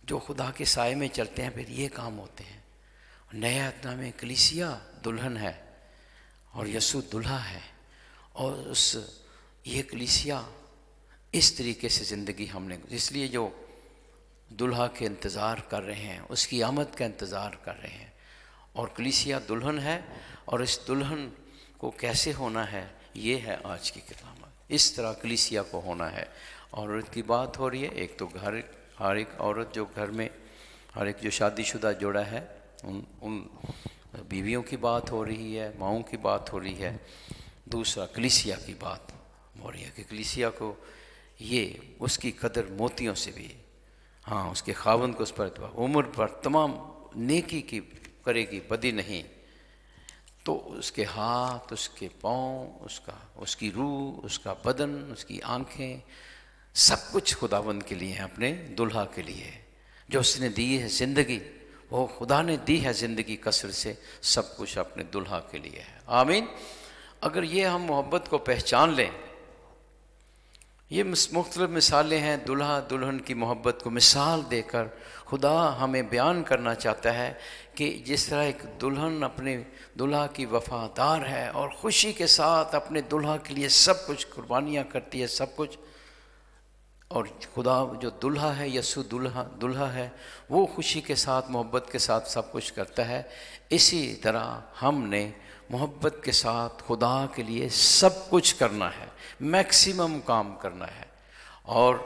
जो खुदा के साए में चलते हैं, फिर ये काम होते हैं। नया अदना में कलीसिया दुल्हन है और यसू दुल्हा है, और ये कलीसिया इस तरीके से ज़िंदगी हमने, इसलिए जो दुल्हा के इंतज़ार कर रहे हैं, उसकी आमद का इंतज़ार कर रहे हैं। और कलीसिया दुल्हन है, और इस दुल्हन को कैसे होना है, ये है आज की किताब। इस तरह कलीसिया को होना है। औरत की बात हो रही है। एक तो घर, हर एक औरत जो घर में, हर एक जो शादीशुदा जोड़ा है, उन बीवियों की बात हो रही है, माँओं की बात हो रही है। दूसरा कलीसिया की बात हो रही है कि कलीसिया को ये उसकी कदर मोतियों से भी, हाँ, उसके खावंद को उस पर उम्र पर तमाम नेकी की करेगी, बदी नहीं। तो उसके हाथ, उसके पाँव, उसकी रूह, उसका बदन, उसकी आँखें, सब कुछ खुदावंद के लिए है, अपने दुल्हा के लिए जो उसने दी है ज़िंदगी, वो खुदा ने दी है ज़िंदगी कसर से, सब कुछ अपने दुल्हा के लिए है। आमीन। अगर ये हम मोहब्बत को पहचान लें, ये मुख्तलिफ मिसालें हैं दुल्हा दुल्हन की मोहब्बत को मिसाल देकर खुदा हमें बयान करना चाहता है कि जिस तरह एक दुल्हन अपने दुल्हा की वफादार है और ख़ुशी के साथ अपने दुल्हा के लिए सब कुछ कुर्बानियाँ करती है, सब कुछ, और खुदा जो दुल्हा है, यसु दुल्हा है, वो खुशी के साथ मोहब्बत के साथ सब कुछ करता है। इसी तरह हमने मोहब्बत के साथ खुदा के लिए सब कुछ करना है, मैक्सिमम काम करना है। और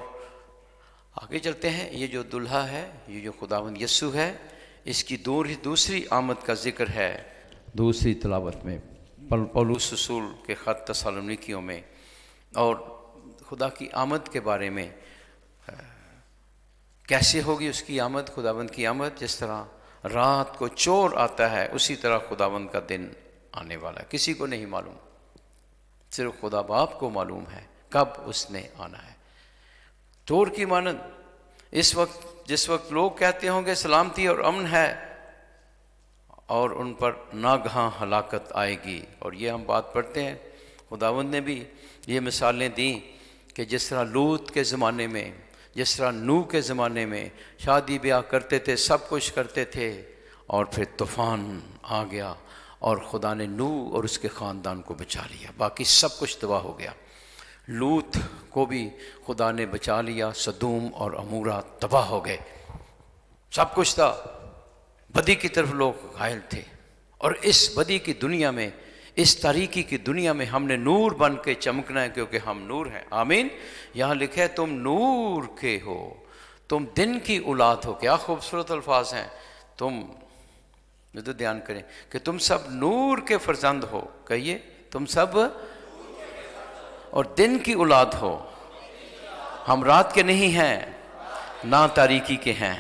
आगे चलते हैं। ये जो दुल्हा है, ये जो खुदावंद यसु है, इसकी दूसरी आमद का जिक्र है दूसरी तिलावत में पौलुस रसूल के ख़त तसलोनिकियों में, और खुदा की आमद के बारे में कैसे होगी उसकी आमद, खुदावंद की आमद। जिस तरह रात को चोर आता है, उसी तरह खुदावंद का दिन आने वाला है। किसी को नहीं मालूम, सिर्फ खुदा बाप को मालूम है कब उसने आना है। चोर की मानद इस वक्त, जिस वक्त लोग कहते होंगे सलामती और अमन है, और उन पर नागहां हलाकत आएगी। और ये हम बात पढ़ते हैं, खुदावंद ने भी ये मिसालें दी कि जिस तरह लूत के ज़माने में, जिस तरह नूह के ज़माने में शादी ब्याह करते थे, सब कुछ करते थे, और फिर तूफ़ान आ गया और खुदा ने नूह और उसके ख़ानदान को बचा लिया, बाकी सब कुछ तबाह हो गया। लूत को भी खुदा ने बचा लिया, सदूम और अमूरा तबाह हो गए, सब कुछ था, बदी की तरफ लोग घायल थे। और इस बदी की दुनिया में, इस तारीकी की दुनिया में हमने नूर बन के चमकना है, क्योंकि हम नूर हैं। आमीन। यहाँ लिखे है तुम नूर के हो, तुम दिन की औलाद हो। क्या खूबसूरत अल्फाज हैं। तुम तो ध्यान करें कि तुम सब नूर के फर्जंद हो। कहिए, तुम सब और दिन की औलाद हो। हम रात के नहीं हैं, ना तारीकी के हैं।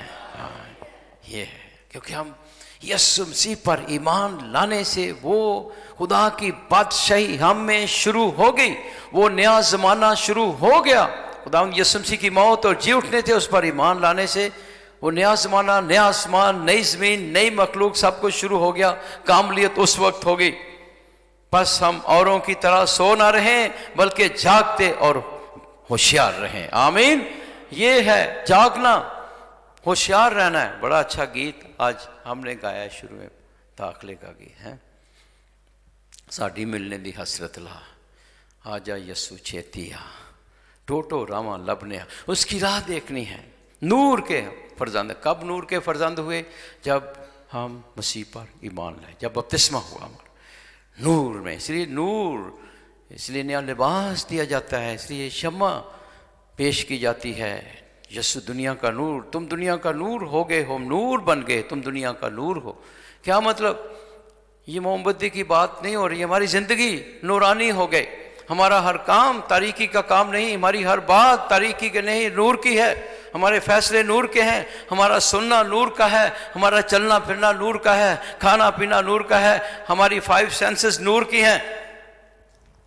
ये है क्योंकि हम यीशु मसीह पर ईमान लाने से वो खुदा की बादशाही हम में शुरू हो गई, वो नया ज़माना शुरू हो गया। खुदा यीशु मसीह की मौत और जी उठने थे, उस पर ईमान लाने से वो नया ज़माना, नया आसमान, नई ज़मीन, नई मखलूक, सब कुछ शुरू हो गया। कामलियत उस वक्त हो गई। बस हम औरों की तरह सो ना रहें, बल्कि जागते और होशियार रहें। आमीन। ये है जागना, होशियार रहना है। बड़ा अच्छा गीत आज हमने गाया है, शुरू में दाखिले का गीत है, साड़ी मिलने दी हसरत ला, आजा यसु छेतिया, टोटो रामा लबने। उसकी राह देखनी है। नूर के फर्जंद, कब नूर के फर्जंद हुए? जब हम मसीह पर ईमान लाए, जब बपतिस्मा हुआ हमारा नूर में। इसलिए नूर, इसलिए नया लिबास दिया जाता है, इसलिए शम्मा पेश की जाती है। यसु दुनिया का नूर, तुम दुनिया का नूर हो गए हो, नूर बन गए, तुम दुनिया का नूर हो। क्या मतलब? ये मोमबत्ती की बात नहीं हो रही, हमारी ज़िंदगी नूरानी हो गई। हमारा हर काम तारीकी का काम नहीं, हमारी हर बात तारीकी के नहीं, नूर की है। हमारे फैसले नूर के हैं, हमारा सुनना नूर का है, हमारा चलना फिरना नूर का है, खाना पीना नूर का है, हमारी 5 सेंसेस नूर की हैं।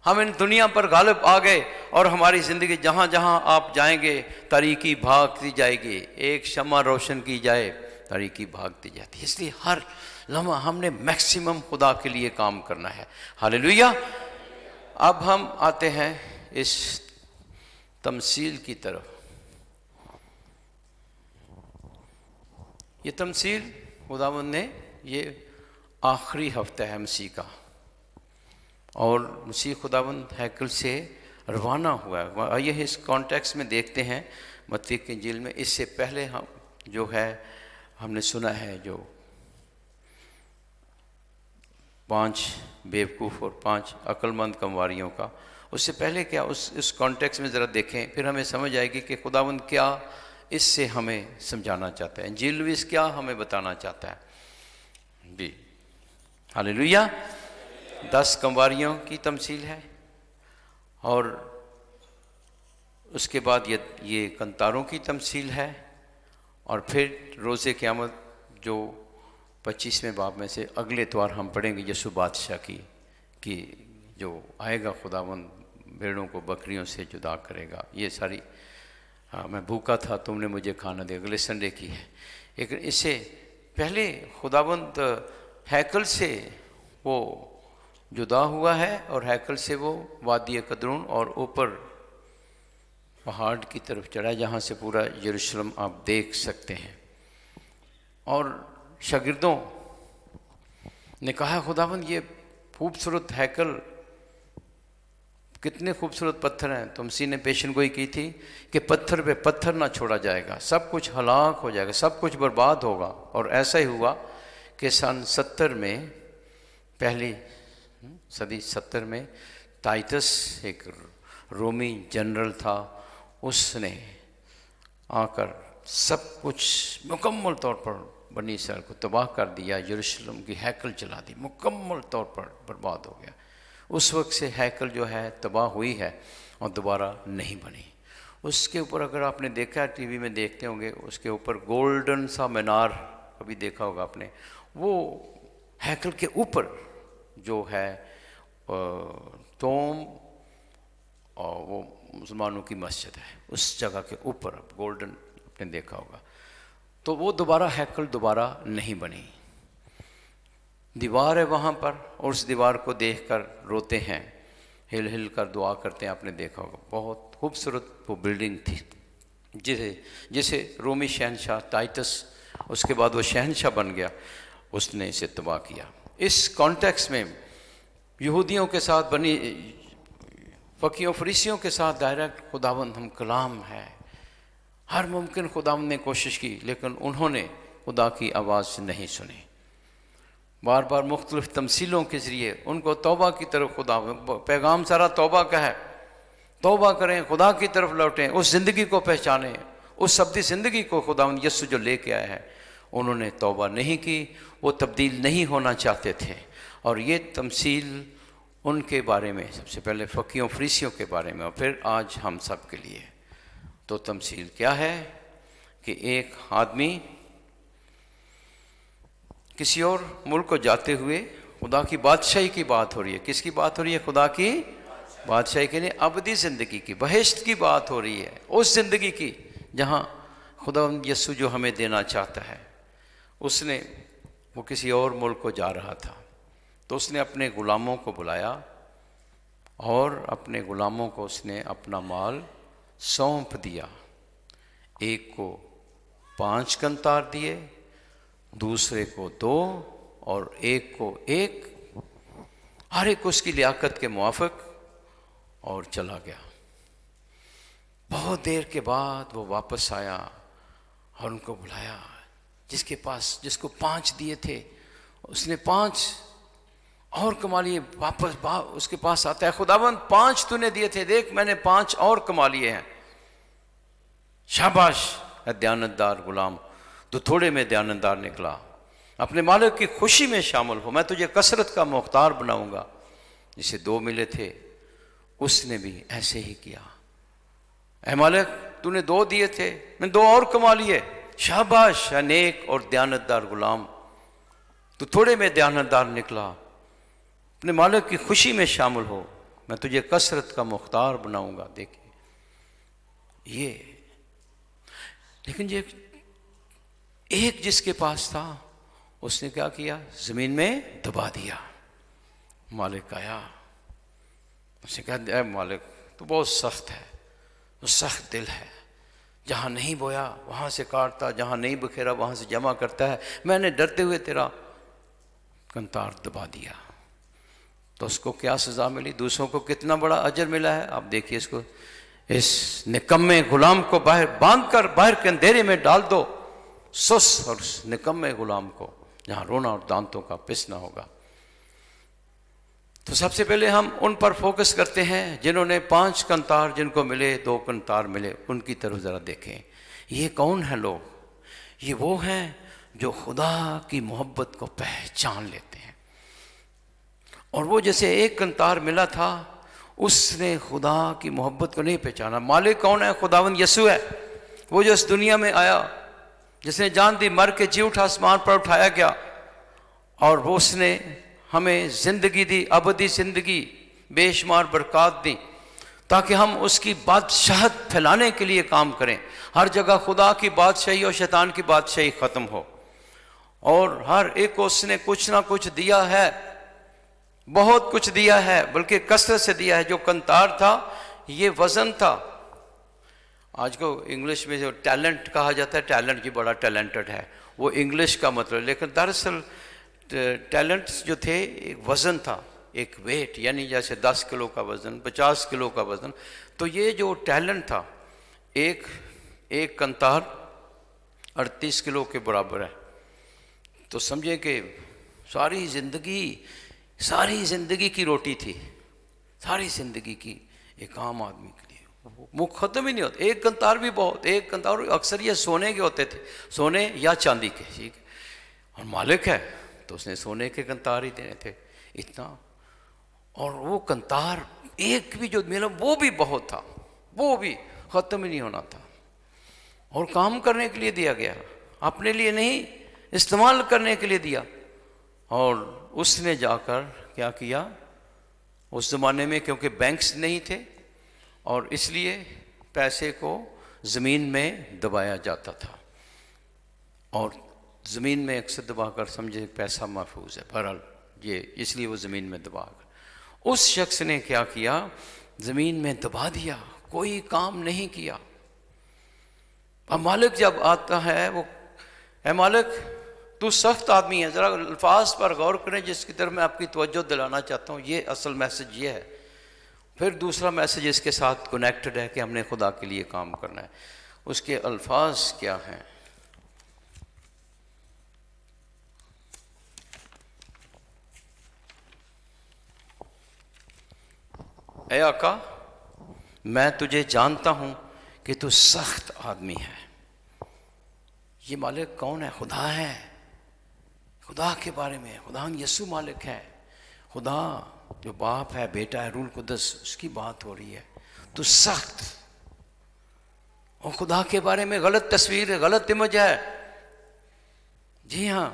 हम इन दुनिया पर गालिब आ गए और हमारी ज़िंदगी जहाँ जहाँ आप जाएंगे तारीकी भागती जाएगी। एक शम्मा रोशन की जाए, तारीकी भागती जाती है। इसलिए हर लम्हा हमने मैक्सिमम खुदा के लिए काम करना है। हालेलुया। अब हम आते हैं इस तमसील की तरफ। ये तमसील खुदावंद ने, ये आखिरी हफ्ता है मसीह का, और मसीह खुदावंद हैकल से रवाना हुआ है। आइए इस कॉन्टेक्स्ट में देखते हैं मत्ती की इंजील में। इससे पहले हम जो है हमने सुना है जो 5 बेवकूफ़ और 5 अक्लमंद कमवारियों का। उससे पहले क्या उस कॉन्टेक्स्ट में ज़रा देखें, फिर हमें समझ आएगी कि खुदावंद क्या इससे हमें समझाना चाहता है, इंजील लूइस क्या हमें बताना चाहता है। जी हालेलुया। 10 कमवारियों की तमसील है, और उसके बाद ये कंतारों की तमसील है, और फिर रोज़े क़यामत जो 25वें बाब में से अगले इतवार हम पढ़ेंगे, यसु बादशाह की जो आएगा, खुदावंद भेड़ों को बकरियों से जुदा करेगा। ये सारी हाँ, मैं भूखा था, तुमने मुझे खाना दिया, अगले संडे की है। लेकिन इससे पहले खुदावंद हैकल से वो जुदा हुआ है और हैकल से वो वादी कदरून और ऊपर पहाड़ की तरफ चढ़ा, जहाँ से पूरा यरूशलेम आप देख सकते हैं। और शागिर्दों ने कहा, खुदावंद ये खूबसूरत हैकल, कितने खूबसूरत पत्थर हैं। तो मसीह ने पेशन गोई की थी कि पत्थर पे पत्थर ना छोड़ा जाएगा, सब कुछ हलाक हो जाएगा, सब कुछ बर्बाद होगा। और ऐसा ही हुआ कि सन 70 में, पहली सदी 70 में, टाइटस एक रोमी जनरल था, उसने आकर सब कुछ मुकम्मल तौर पर बनी इसराइल को तबाह कर दिया, यरूशलेम की हैकल जला दी, मुकम्मल तौर पर बर्बाद हो गया। उस वक्त से हैकल जो है तबाह हुई है और दोबारा नहीं बनी। उसके ऊपर अगर आपने देखा, टीवी में देखते होंगे, उसके ऊपर गोल्डन सा मीनार कभी देखा होगा आपने, वो हैकल के ऊपर जो है तोम और वो मुसलमानों की मस्जिद है, उस जगह के ऊपर अब गोल्डन आपने देखा होगा। तो वो दोबारा हैकल दोबारा नहीं बनी। दीवार है वहाँ पर, और उस दीवार को देखकर रोते हैं, हिल हिल कर दुआ करते हैं, आपने देखा होगा। बहुत खूबसूरत वो बिल्डिंग थी, जिसे रोमी शहनशाह टाइटस, उसके बाद वो शहनशाह बन गया, उसने इसे तबाह किया। इस कॉन्टेक्स्ट में यहूदियों के साथ बनी, फ़कीयों फरीसियों के साथ डायरेक्ट खुदावंद हम कलाम है, हर मुमकिन खुदावंद ने कोशिश की, लेकिन उन्होंने खुदा की आवाज़ नहीं सुनी। बार बार मुख्तलिफ तमसीलों के ज़रिए उनको तौबा की तरफ, खुदा पैगाम सारा तौबा का है, तौबा करें, खुदा की तरफ लौटें, उस ज़िंदगी को पहचानें, उस अब्दी ज़िंदगी को खुदावंद यीशु जो लेके आया है। उन्होंने तौबा नहीं की, वो तब्दील नहीं होना चाहते थे। और ये तमसील उनके बारे में, सबसे पहले फ़कीयों फरीसियों के बारे में, और फिर आज हम सब के लिए। तो तमसील क्या है कि एक आदमी किसी और मुल्क को जाते हुए, खुदा की बादशाही की बात हो रही है। किसकी बात हो रही है? खुदा की बादशाही के लिए अबदी ज़िंदगी की, बहिश्त की बात हो रही है, उस ज़िंदगी की जहाँ खुदावंद यीशु जो हमें देना चाहता है। उसने, वो किसी और मुल्क को जा रहा था, तो उसने अपने ग़ुलामों को बुलाया और अपने ग़ुलामों को उसने अपना माल सौंप दिया। एक को 5 कंतार दिए, दूसरे को 2 और एक को 1, हर एक उसकी लियाकत के मुआफ़िक, और चला गया। बहुत देर के बाद वो वापस आया और उनको बुलाया। जिसको 5 दिए थे, उसने 5 और कमा लिए। वापस उसके पास आता है, खुदावंद 5 तूने दिए थे, देख मैंने 5 और कमा लिए हैं। शाबाश है दयानतदार गुलाम, तो थोड़े में दयानतदार निकला। अपने मालिक की खुशी में शामिल हो, मैं तुझे कसरत का मुख्तार बनाऊंगा। जिसे 2 मिले थे, उसने भी ऐसे ही किया। ऐ मालिक, तूने 2 दिए थे, मैं 2 और कमा लिए। शाबाश है नेक और दयानतदार गुलाम, तो थोड़े में दयानतदार निकला। अपने मालिक की खुशी में शामिल हो, मैं तुझे कसरत का मुख्तार बनाऊंगा। देखिए ये, लेकिन ये एक जिसके पास था, उसने क्या किया? ज़मीन में दबा दिया। मालिक आया, उसने कहा, मालिक तो बहुत सख्त है, तो सख्त दिल है, जहाँ नहीं बोया वहाँ से काटता, जहाँ नहीं बखेरा वहाँ से जमा करता है। मैंने डरते हुए तेरा कंतार दबा दिया, तो उसको क्या सज़ा मिली? दूसरों को कितना बड़ा अजर मिला है। आप देखिए इसको, इस निकम्मे गुलाम को बाहर बांध कर बाहर के अंधेरे में डाल दो, सुस और उस निकम्मे गुलाम को, जहाँ रोना और दांतों का पिसना होगा। तो सबसे पहले हम उन पर फोकस करते हैं जिन्होंने 5 कंतार जिनको मिले, 2 कंतार मिले, उनकी तरफ ज़रा देखें। ये कौन है लोग? ये वो हैं जो खुदा की मोहब्बत को पहचान लेते हैं। और वो जैसे 1 कंतार मिला था, उसने खुदा की मोहब्बत को नहीं पहचाना। मालिक कौन है? खुदावंद यीशु है, वो जो इस दुनिया में आया, जिसने जान दी, मर के जी उठा, आसमान पर उठाया गया, और वो उसने हमें ज़िंदगी दी, अबदी ज़िंदगी, बेशुमार बरकत दी। ताकि हम उसकी बादशाहत फैलाने के लिए काम करें। हर जगह खुदा की बादशाही और शैतान की बादशाही ख़त्म हो, और हर एक को उसने कुछ ना कुछ दिया है, बहुत कुछ दिया है, बल्कि कसरत से दिया है। जो कंतार था ये वज़न था। आज को इंग्लिश में जो टैलेंट कहा जाता है, टैलेंट जी बड़ा टैलेंटेड है, वो इंग्लिश का मतलब, लेकिन दरअसल टैलेंट्स जो थे एक वज़न था, एक वेट, यानी जैसे 10 किलो का वज़न, 50 किलो का वज़न। तो ये जो टैलेंट था, एक कंतार 38 किलो के बराबर है। तो समझे कि सारी ज़िंदगी की रोटी थी, सारी ज़िंदगी की एक आम आदमी के लिए, वो ख़त्म ही नहीं होता। एक कंतार भी बहुत, एक कंतार अक्सर ये सोने के होते थे, सोने या चांदी के, ठीक है। और मालिक है तो उसने सोने के कंतार ही देने थे, इतना। और वो कंतार एक भी जो मिला वो भी बहुत था, वो भी ख़त्म ही नहीं होना था। और काम करने के लिए दिया गया, अपने लिए नहीं, इस्तेमाल करने के लिए दिया। और उसने जाकर क्या किया, उस ज़माने में क्योंकि बैंक्स नहीं थे और इसलिए पैसे को ज़मीन में दबाया जाता था, और ज़मीन में अक्सर दबाकर समझे पैसा महफूज है, बहरहाल ये इसलिए वो ज़मीन में दबाकर, उस शख्स ने क्या किया, ज़मीन में दबा दिया, कोई काम नहीं किया। अब मालिक जब आता है, वो ए मालिक तू सख्त आदमी है। ज़रा अल्फाज पर गौर करें जिसकी तरफ मैं आपकी तवज्जो दिलाना चाहता हूँ। ये असल मैसेज ये है। फिर दूसरा मैसेज इसके साथ कनेक्टेड है कि हमने खुदा के लिए काम करना है। उसके अल्फाज क्या हैं? ए आका, मैं तुझे जानता हूँ कि तू सख्त आदमी है। ये मालिक कौन है? खुदा है। खुदा के बारे में, खुदा यसु मालिक है। खुदा जो बाप है, बेटा है, रूल कुदस, उसकी बात हो रही है। तो सख्त, और खुदा के बारे में गलत तस्वीर है, गलत इमेज है। जी हाँ,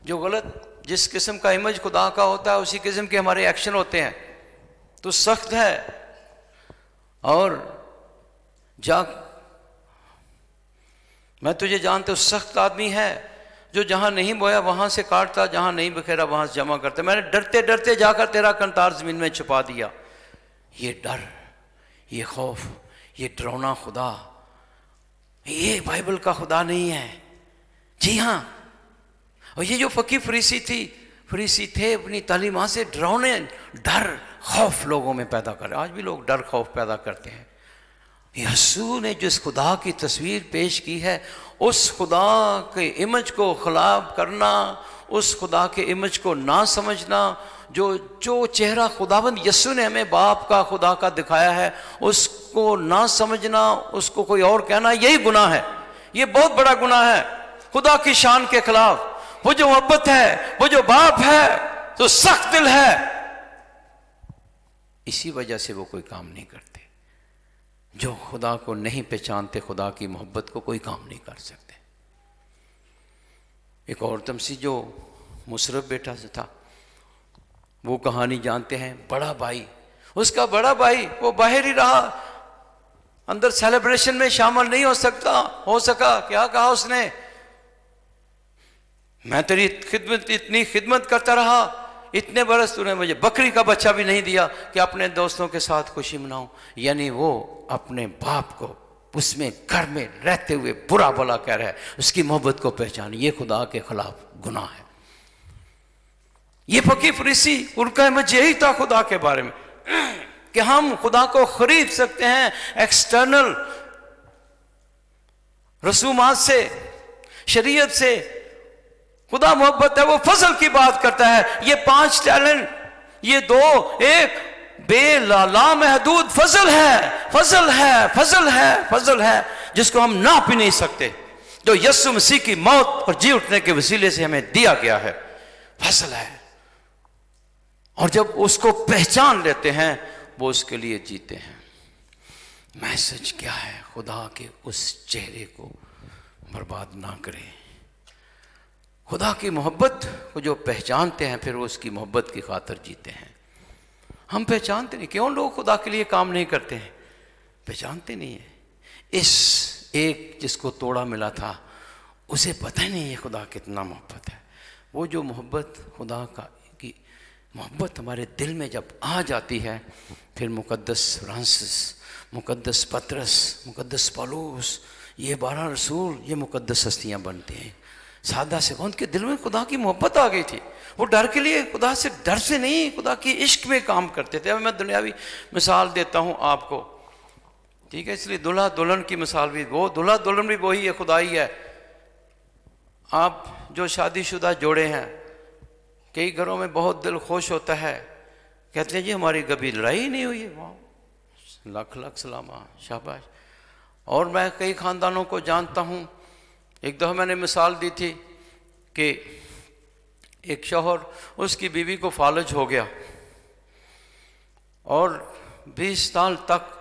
जो गलत, जिस किस्म का इमेज खुदा का होता है उसी किस्म के हमारे एक्शन होते हैं। तो सख्त है। और मैं तुझे जानता हूँ सख्त आदमी है, जो जहां नहीं बोया वहां से काटता, जहां नहीं बिखेरा वहां से जमा करता। मैंने डरते डरते जाकर तेरा कंतार जमीन में छुपा दिया। ये डर, ये खौफ, ये डरावना खुदा, ये बाइबल का खुदा नहीं है। जी हाँ, और ये जो फकीर फरीसी थे, अपनी तालीमात से डरावने डर खौफ लोगों में पैदा कर। आज भी लोग डर खौफ पैदा करते हैं। यसू ने जिस खुदा की तस्वीर पेश की है, उस खुदा के इमेज को खिलाफ करना, उस खुदा के इमेज को ना समझना, जो चेहरा खुदावंद यसू ने हमें बाप का, खुदा का दिखाया है, उसको ना समझना, उसको कोई और कहना, यही गुनाह है। ये बहुत बड़ा गुनाह है खुदा की शान के खिलाफ। वो जो मोहब्बत है, वो जो बाप है, तो सख्त दिल है। इसी वजह से वो कोई काम नहीं करते। जो खुदा को नहीं पहचानते, खुदा की मोहब्बत को कोई काम नहीं कर सकते। एक और तमसी जो मुशर्रफ बेटा से था, वो कहानी जानते हैं। बड़ा भाई, उसका बड़ा भाई वो बाहर ही रहा, अंदर सेलिब्रेशन में शामिल नहीं हो सका। क्या कहा उसने? मैं तेरी इतनी खिदमत करता रहा, इतने बरस तूने मुझे बकरी का बच्चा भी नहीं दिया कि अपने दोस्तों के साथ खुशी मनाऊं। यानी वो अपने बाप को उसमें घर में रहते हुए बुरा भला कह रहा है, उसकी मोहब्बत को पहचान। ये खुदा के खिलाफ गुनाह है। ये फकीर फरीसी, उनका इमेज यही था खुदा के बारे में कि हम खुदा को खरीद सकते हैं एक्सटर्नल रसूमात से, शरीयत से। खुदा मोहब्बत है, वो फजल की बात करता है। ये 5 टैलेंट, ये 2, 1 बेलामहदूद फजल है, फजल है, फजल है, फजल है, जिसको हम नाप ही नहीं सकते, जो यीशु मसीह की मौत और जी उठने के वसीले से हमें दिया गया है। फजल है। और जब उसको पहचान लेते हैं, वो उसके लिए जीते हैं। मैसेज क्या है? खुदा के उस चेहरे को बर्बाद ना करें। खुदा की मोहब्बत को जो पहचानते हैं, फिर वो उसकी मोहब्बत की खातिर जीते हैं। हम पहचानते नहीं। क्यों लोग खुदा के लिए काम नहीं करते हैं? पहचानते नहीं है। इस एक जिसको तोड़ा मिला था उसे पता ही नहीं है खुदा कितना मोहब्बत है। वो जो मोहब्बत खुदा का की मोहब्बत हमारे दिल में जब आ जाती है, फिर मुकद्दस फ्रांसिस, मुकद्दस पतरस, मुकद्दस पौलुस, ये 12 रसूल, ये मुकद्दस हस्तियाँ बनते हैं। सादा से उनके दिल में खुदा की मोहब्बत आ गई थी। वो डर के लिए, खुदा से डर से नहीं, खुदा के इश्क में काम करते थे। अब मैं दुनियावी मिसाल देता हूँ आपको, ठीक है? इसलिए दूल्हा दुल्हन की मिसाल भी वो, दूल्हा दुल्हन भी वही है, खुदा ही है। आप जो शादीशुदा जोड़े हैं, कई घरों में बहुत दिल खुश होता है, कहते हैं जी हमारी कभी लड़ाई ही नहीं हुई है। वाह, लाख लाख सलामा, शाबाश। और मैं कई ख़ानदानों को जानता हूँ। एक दफ़ा मैंने मिसाल दी थी कि एक शौहर, उसकी बीवी को फालज हो गया और 20 साल तक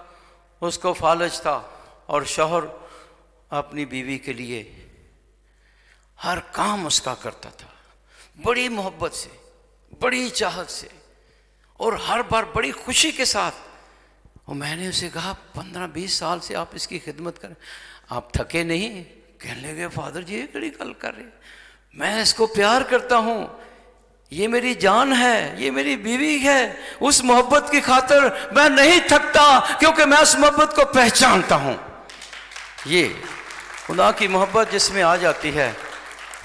उसको फालज था, और शौहर अपनी बीवी के लिए हर काम उसका करता था, बड़ी मोहब्बत से, बड़ी चाहत से, और हर बार बड़ी खुशी के साथ। और मैंने उसे कहा 15-20 साल से आप इसकी खिदमत करें, आप थके नहीं? कहने लगे फादर जी ये कड़ी गल कर रहे, मैं इसको प्यार करता हूँ, ये मेरी जान है, ये मेरी बीवी है, उस मोहब्बत की खातिर मैं नहीं थकता, क्योंकि मैं उस मोहब्बत को पहचानता हूँ। ये खुदा की मोहब्बत जिसमें आ जाती है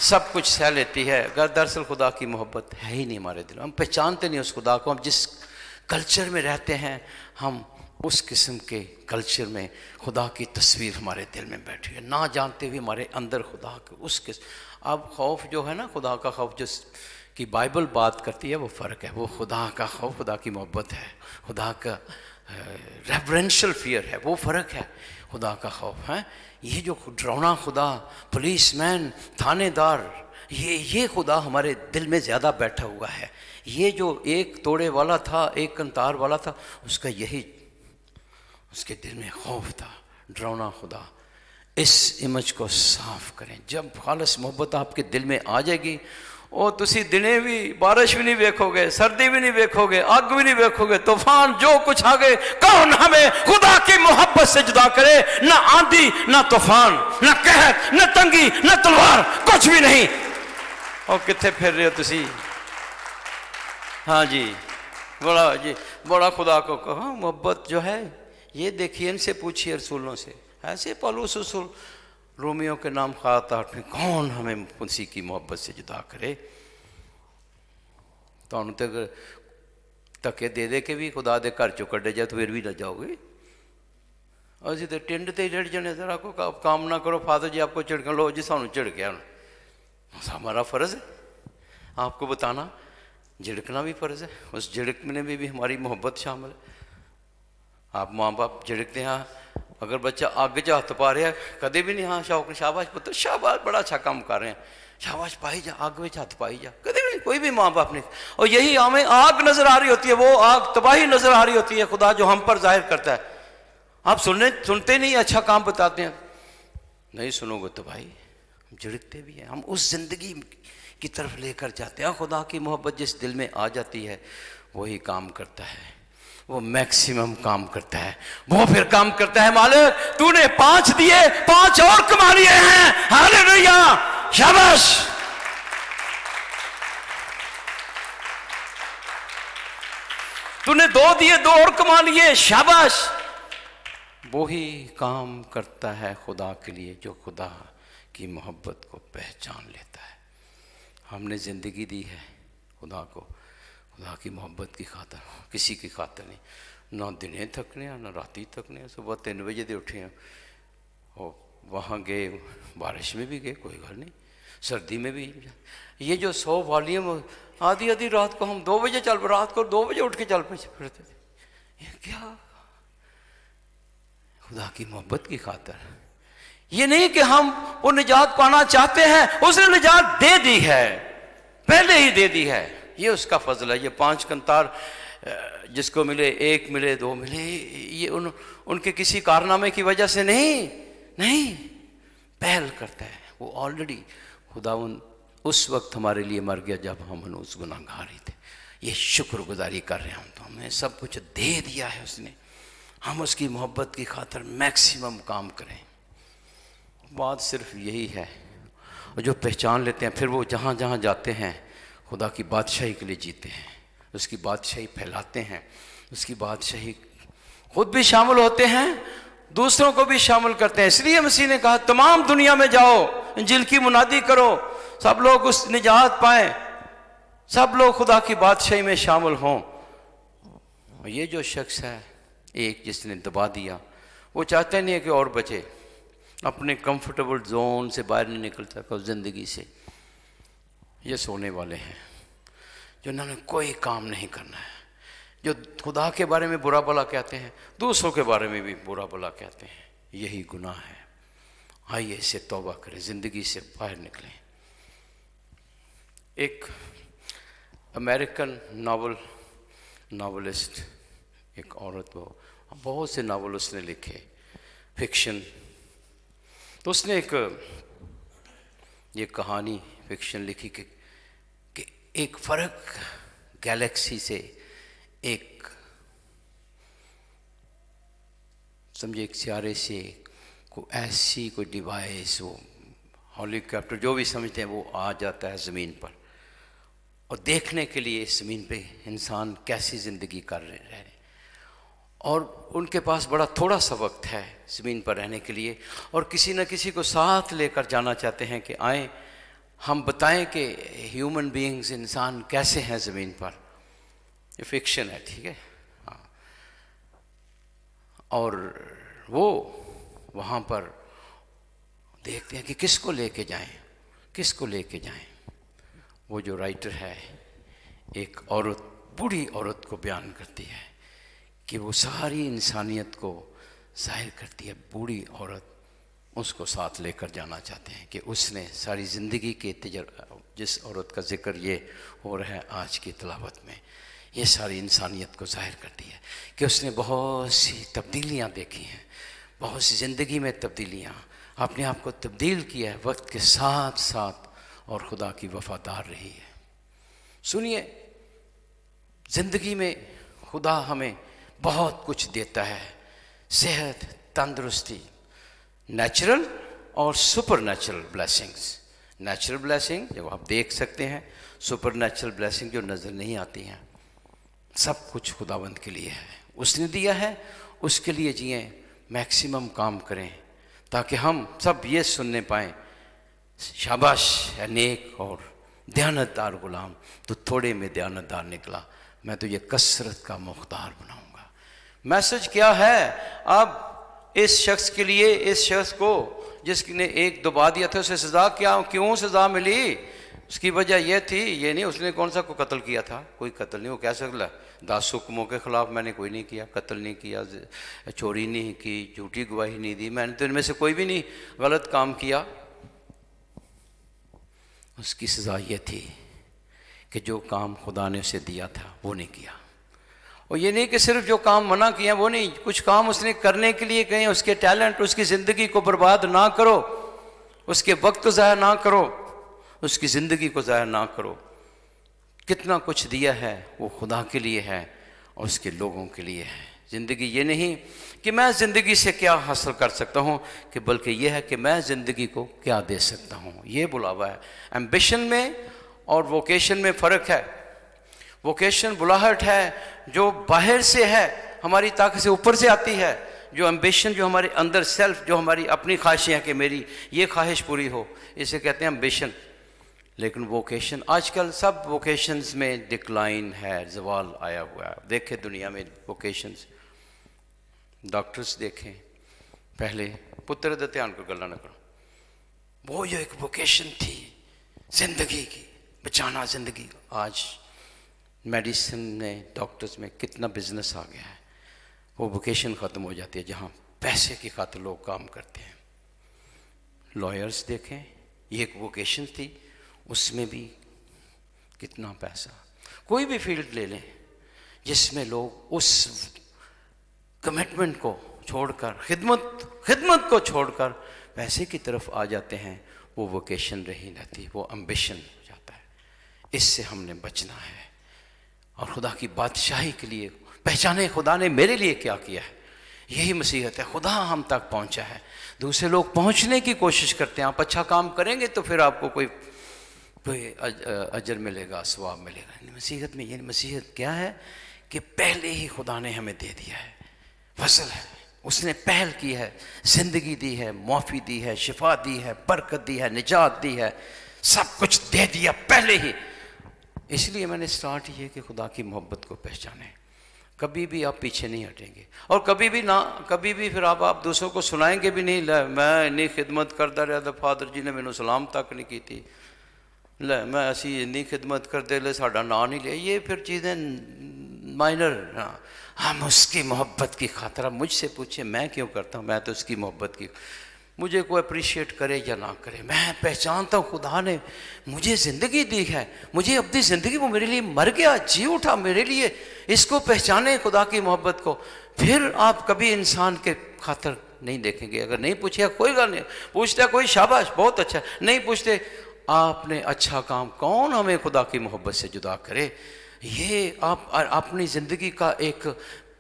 सब कुछ सह लेती है। अगर दरअसल खुदा की मोहब्बत है ही नहीं हमारे दिल में, हम पहचानते नहीं उस खुदा को। हम जिस कल्चर में रहते हैं, हम उस किस्म के कल्चर में खुदा की तस्वीर हमारे दिल में बैठी है, ना जानते हुए हमारे अंदर खुदा के उस किस्म। अब खौफ जो है ना, खुदा का खौफ जिस की बाइबल बात करती है, वो फ़र्क है। वो खुदा का खौफ, खुदा की मोहब्बत है, खुदा का रेवरेंशियल फियर है, वो फ़र्क है। खुदा का खौफ है, ये जो डरावना खुदा, पुलिसमैन, थानेदार, ये खुदा हमारे दिल में ज़्यादा बैठा हुआ है। ये जो एक तोड़े वाला था, एक कंतार वाला था, उसका यही उसके दिल में खौफ था, डरावना खुदा। इस इमेज को साफ करें। जब खालिस मोहब्बत आपके दिल में आ जाएगी, और तुसी दिने भी बारिश भी नहीं देखोगे, सर्दी भी नहीं देखोगे, आग भी नहीं देखोगे, तूफान जो कुछ आ गए, कौन हमें खुदा की मोहब्बत से जुदा करे? ना आंधी, ना तूफान, ना कहर, ना तंगी, ना तलवार, कुछ भी नहीं। और कितने फिर रहे हो तुसी? हाँ जी, बड़ा खुदा को कहो मोहब्बत जो है, ये देखिए, इनसे पूछिए रसूलों से, ऐसे पौलुस रसूल रोमियो के नाम खाता में, कौन हमें उसी की मोहब्बत से जुदा करे? तो तक धक्के दे दे के भी खुदा दे घर चो कड्डे जाए तो फिर भी न जाओगे। असी तो टिंड ते जड़ जने, जरा को काम ना करो, फादर जी आपको झिड़क लो जी, सानू झिड़किया, हमारा फ़र्ज़ है आपको बताना, झिड़कना भी फ़र्ज़ है। उस झिड़कने में भी हमारी मोहब्बत शामिल है। आप माँ बाप झिड़कते हैं, अगर बच्चा आग च हथ पा रहा है, कदे भी नहीं हाँ शौक शाबाश पुत्र, शाबाश बड़ा अच्छा काम कर रहे हैं, शाबाश पाई जा, आग में हथ पाई जा, कदे भी नहीं, कोई भी माँ बाप नहीं। और यही हमें आग नजर आ रही होती है, वो आग तबाही नजर आ रही होती है, खुदा जो हम पर जाहिर करता है। आप सुनते नहीं, अच्छा काम बताते हैं, नहीं सुनोगे तो भाई हम झिड़कते भी हैं। हम उस जिंदगी की तरफ लेकर जाते हैं। खुदा की मोहब्बत जिस दिल में आ जाती है, वही काम करता है, वो मैक्सिमम काम करता है। वो फिर काम करता है, मालिक तूने 5 दिए, 5 और कमा लिए हैं, हालेलुया, शाबाश। तूने 2 दिए, 2 और कमा लिए, शाबाश। वो ही काम करता है खुदा के लिए जो खुदा की मोहब्बत को पहचान लेता है। हमने ज़िंदगी दी है खुदा को, खुदा की मोहब्बत की खातर, किसी की खातर नहीं। ना दिने थकने, ना राती थकने। सुबह 3 बजे दे उठे हैं, और वहाँ गए, बारिश में भी गए, कोई घर नहीं, सर्दी में भी। ये जो 100 वॉल्यूम आधी रात को हम 2 बजे रात को 2 बजे उठ के चल फिरते थे, ये क्या? खुदा की मोहब्बत की खातर। ये नहीं कि हम वो निजात पाना चाहते हैं, उसने निजात दे दी है, पहले ही दे दी है, ये उसका फजल है। ये 5 कंतार जिसको मिले, 1 मिले, 2 मिले, ये उनके किसी कारनामे की वजह से नहीं पहल करता है। वो ऑलरेडी खुदा उस वक्त हमारे लिए मर गया जब हम उस गुनाहगार ही थे। ये शुक्रगुजारी कर रहे हैं हम, तो हमें सब कुछ दे दिया है उसने, हम उसकी मोहब्बत की खातिर मैक्सिमम काम करें। बात सिर्फ यही है, और जो पहचान लेते हैं फिर वो जहाँ जहाँ जाते हैं खुदा की बादशाही के लिए जीते हैं, उसकी बादशाही फैलाते हैं, उसकी बादशाही खुद भी शामिल होते हैं, दूसरों को भी शामिल करते हैं। इसलिए मसीह ने कहा तमाम दुनिया में जाओ, इंजील की मुनादी करो, सब लोग उस निजात पाएं, सब लोग खुदा की बादशाही में शामिल हों। और ये जो शख्स है एक जिसने दबा दिया, वो चाहते नहीं है कि और बचे, अपने कंफर्टेबल जोन से बाहर नहीं निकल सका ज़िंदगी से। ये सोने वाले हैं जो उन्होंने कोई काम नहीं करना है, जो खुदा के बारे में बुरा भला कहते हैं, दूसरों के बारे में भी बुरा भला कहते हैं। यही गुनाह है। आइए इससे तौबा करें, ज़िंदगी से बाहर निकलें। एक अमेरिकन नॉवलिस्ट, एक औरत, वो बहुत से नावल उसने लिखे, फिक्शन। तो उसने ये कहानी फिक्शन लिखी कि एक फ़र्क गैलेक्सी से, एक समझे एक सियारे से को ऐसी कोई डिवाइस, वो हेलीकॉप्टर जो भी समझते हैं, वो आ जाता है ज़मीन पर, और देखने के लिए ज़मीन पे इंसान कैसी ज़िंदगी कर रहे हैं। और उनके पास बड़ा थोड़ा सा वक्त है ज़मीन पर रहने के लिए, और किसी न किसी को साथ लेकर जाना चाहते हैं कि आए हम बताएं कि ह्यूमन बीइंग्स, इंसान कैसे हैं ज़मीन पर। ये फिक्शन है, ठीक है, हाँ। और वो वहाँ पर देखते हैं कि किसको लेके जाएं। वो जो राइटर है, एक औरत, बूढ़ी औरत को बयान करती है कि वो सारी इंसानियत को जाहिर करती है। बूढ़ी औरत, उसको साथ लेकर जाना चाहते हैं कि उसने सारी ज़िंदगी के जिस औरत का जिक्र ये हो रहा है आज की तिलावत में, ये सारी इंसानियत को जाहिर करती है कि उसने बहुत सी तब्दीलियाँ देखी हैं, बहुत सी ज़िंदगी में तब्दीलियाँ, अपने आप को तब्दील किया है वक्त के साथ साथ, और खुदा की वफादार रही है। सुनिए, ज़िंदगी में खुदा हमें बहुत कुछ देता है, सेहत, तंदुरुस्ती, नेचुरल और super natural blessings. Natural blessing जो आप देख सकते हैं, सुपर नेचुरल ब्लेसिंग जो नज़र नहीं आती हैं। सब कुछ खुदावंद के लिए है, उसने दिया है, उसके लिए जिए, मैक्सिमम काम करें, ताकि हम सब ये सुनने पाएँ, शाबाश है नेक और दयानतदार गुलाम, तो थोड़े में दयानतदार निकला, मैं तो ये कसरत का मुख्तार बनाऊंगा। मैसेज क्या है अब इस शख्स के लिए, इस शख्स को जिसने एक दबा दिया था, उसे सज़ा क्यों सज़ा मिली? उसकी वजह यह थी, ये नहीं उसने कौन सा को कत्ल किया था, कोई कत्ल नहीं, वो कह सकता 10 हुक्मों के ख़िलाफ़ मैंने कोई नहीं किया, कत्ल नहीं किया, चोरी नहीं की, झूठी गवाही नहीं दी, मैंने तो इनमें से कोई भी नहीं गलत काम किया। उसकी सज़ा ये थी कि जो काम खुदा ने उसे दिया था वो नहीं किया। और ये नहीं कि सिर्फ जो काम मना किया वो नहीं, कुछ काम उसने करने के लिए कहें, उसके टैलेंट, उसकी ज़िंदगी को बर्बाद ना करो, उसके वक्त को ज़ाया ना करो, उसकी ज़िंदगी को ज़ाया ना करो। कितना कुछ दिया है वो खुदा के लिए है और उसके लोगों के लिए है। ज़िंदगी ये नहीं कि मैं ज़िंदगी से क्या हासिल कर सकता हूँ, कि बल्कि ये है कि मैं ज़िंदगी को क्या दे सकता हूँ। ये बुलावा है। एम्बिशन में और वोकेशन में फ़र्क है। वोकेशन बुलाहट है जो बाहर से है, हमारी ताकत से ऊपर से आती है। जो एम्बिशन जो हमारे अंदर सेल्फ, जो हमारी अपनी ख्वाहिशें हैं कि मेरी ये ख्वाहिश पूरी हो, इसे कहते हैं एम्बिशन। लेकिन वोकेशन, आजकल सब वोकेशंस में डिक्लाइन है, जवाल आया हुआ है। देखें दुनिया में वोकेशंस, डॉक्टर्स देखें, पहले पुत्र दा ध्यान को गल्ला न करो, वो जो एक वोकेशन थी जिंदगी की, बचाना जिंदगी। आज मेडिसिन में, डॉक्टर्स में कितना बिजनेस आ गया है, वो वोकेशन ख़त्म हो जाती है जहाँ पैसे की खातिर लोग काम करते हैं। लॉयर्स देखें, ये एक वोकेशन थी, उसमें भी कितना पैसा। कोई भी फील्ड ले लें जिसमें लोग उस कमिटमेंट को छोड़कर, खिदमत को छोड़कर पैसे की तरफ आ जाते हैं, वो वोकेशन रही रहती, वो एम्बिशन हो जाता है। इससे हमने बचना है। और खुदा की बादशाही के लिए पहचाने खुदा ने मेरे लिए क्या किया है। यही मसीहत है, खुदा हम तक पहुंचा है। दूसरे लोग पहुंचने की कोशिश करते हैं। आप अच्छा काम करेंगे तो फिर आपको कोई अजर मिलेगा, सवाब मिलेगा। मसीहत में ये मसीहत क्या है कि पहले ही खुदा ने हमें दे दिया है, फसल है, उसने पहल की है, ज़िंदगी दी है, माफ़ी दी है, शिफा दी है, बरकत दी है, निजात दी है, सब कुछ दे दिया पहले ही। इसलिए मैंने स्टार्ट ये कि खुदा की मोहब्बत को पहचाने। कभी भी आप पीछे नहीं हटेंगे और कभी भी फिर आप दूसरों को सुनाएंगे भी नहीं, ले मैं इन्नी खिदमत करता रहा था, फादर जी ने मैंने सलाम तक नहीं की थी, ले मैं असी इन्नी खिदमत करते ले साडा ना नहीं लिया। ये फिर चीज़ें माइनर। हम उसकी मोहब्बत की खातिर, आप मुझसे पूछे मैं क्यों करता हूँ, मैं तो उसकी मोहब्बत की, मुझे कोई अप्रिशिएट करे या ना करे, मैं पहचानता हूँ खुदा ने मुझे ज़िंदगी दी है, मुझे अपनी ज़िंदगी, वो मेरे लिए मर गया, जी उठा मेरे लिए। इसको पहचाने खुदा की मोहब्बत को, फिर आप कभी इंसान के खातिर नहीं देखेंगे। अगर नहीं पूछे कोई गल नहीं, पूछता कोई शाबाश बहुत अच्छा, नहीं पूछते आपने अच्छा काम, कौन हमें खुदा की मोहब्बत से जुदा करे। ये आप अपनी ज़िंदगी का एक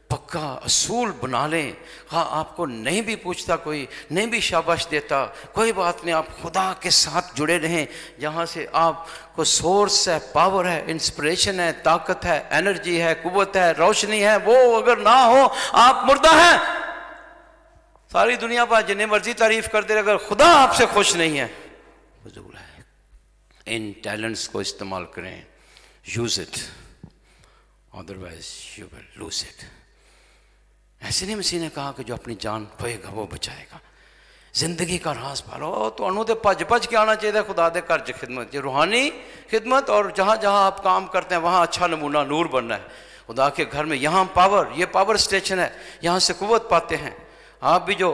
पक्का असूल बना लें। हाँ, आपको नहीं भी पूछता कोई, नहीं भी शाबाश देता, कोई बात नहीं, आप खुदा के साथ जुड़े रहें, जहाँ से आपको सोर्स है, पावर है, इंस्पिरेशन है, ताकत है, एनर्जी है, कुव्वत है, रोशनी है। वो अगर ना हो आप मुर्दा हैं। सारी दुनिया पर जिन्हें मर्जी तारीफ कर दे, अगर खुदा आपसे खुश नहीं है, फजूल है। इन टैलेंट्स को इस्तेमाल करें, use it, otherwise you will lose it. ऐसे नहीं मसीह ने कहा कि जो अपनी जान खोएगा वो बचाएगा। जिंदगी का राज पालो, तो तो भज भज के आना चाहिए खुदा दे घर च खिदमत, रूहानी खिदमत, और जहाँ जहाँ आप काम करते हैं वहाँ अच्छा नमूना नूर बनना है खुदा के घर में। यहाँ पावर, ये पावर स्टेशन है, यहाँ से कुव्वत पाते हैं। आप भी जो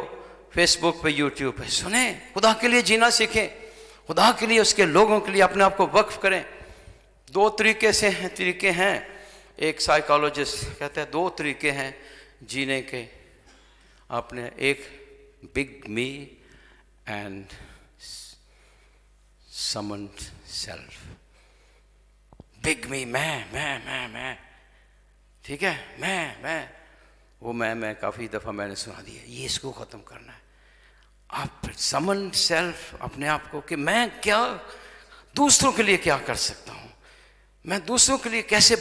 फेसबुक पे, यूट्यूब पे सुने, खुदा के लिए जीना सीखें, खुदा के लिए, उसके लोगों के लिए अपने आप को वक्फ करें। दो तरीके हैं। एक साइकोलॉजिस्ट कहते हैं 2 तरीके हैं जीने के आपने, एक big me and summoned self. Big me, मैं, ठीक है, मैं वो मैं काफ़ी दफ़ा मैंने सुना दिया, ये इसको ख़त्म करना है। आप समन्ड सेल्फ, अपने आप को कि मैं क्या, दूसरों के लिए क्या कर सकता हूँ, मैं दूसरों के लिए कैसे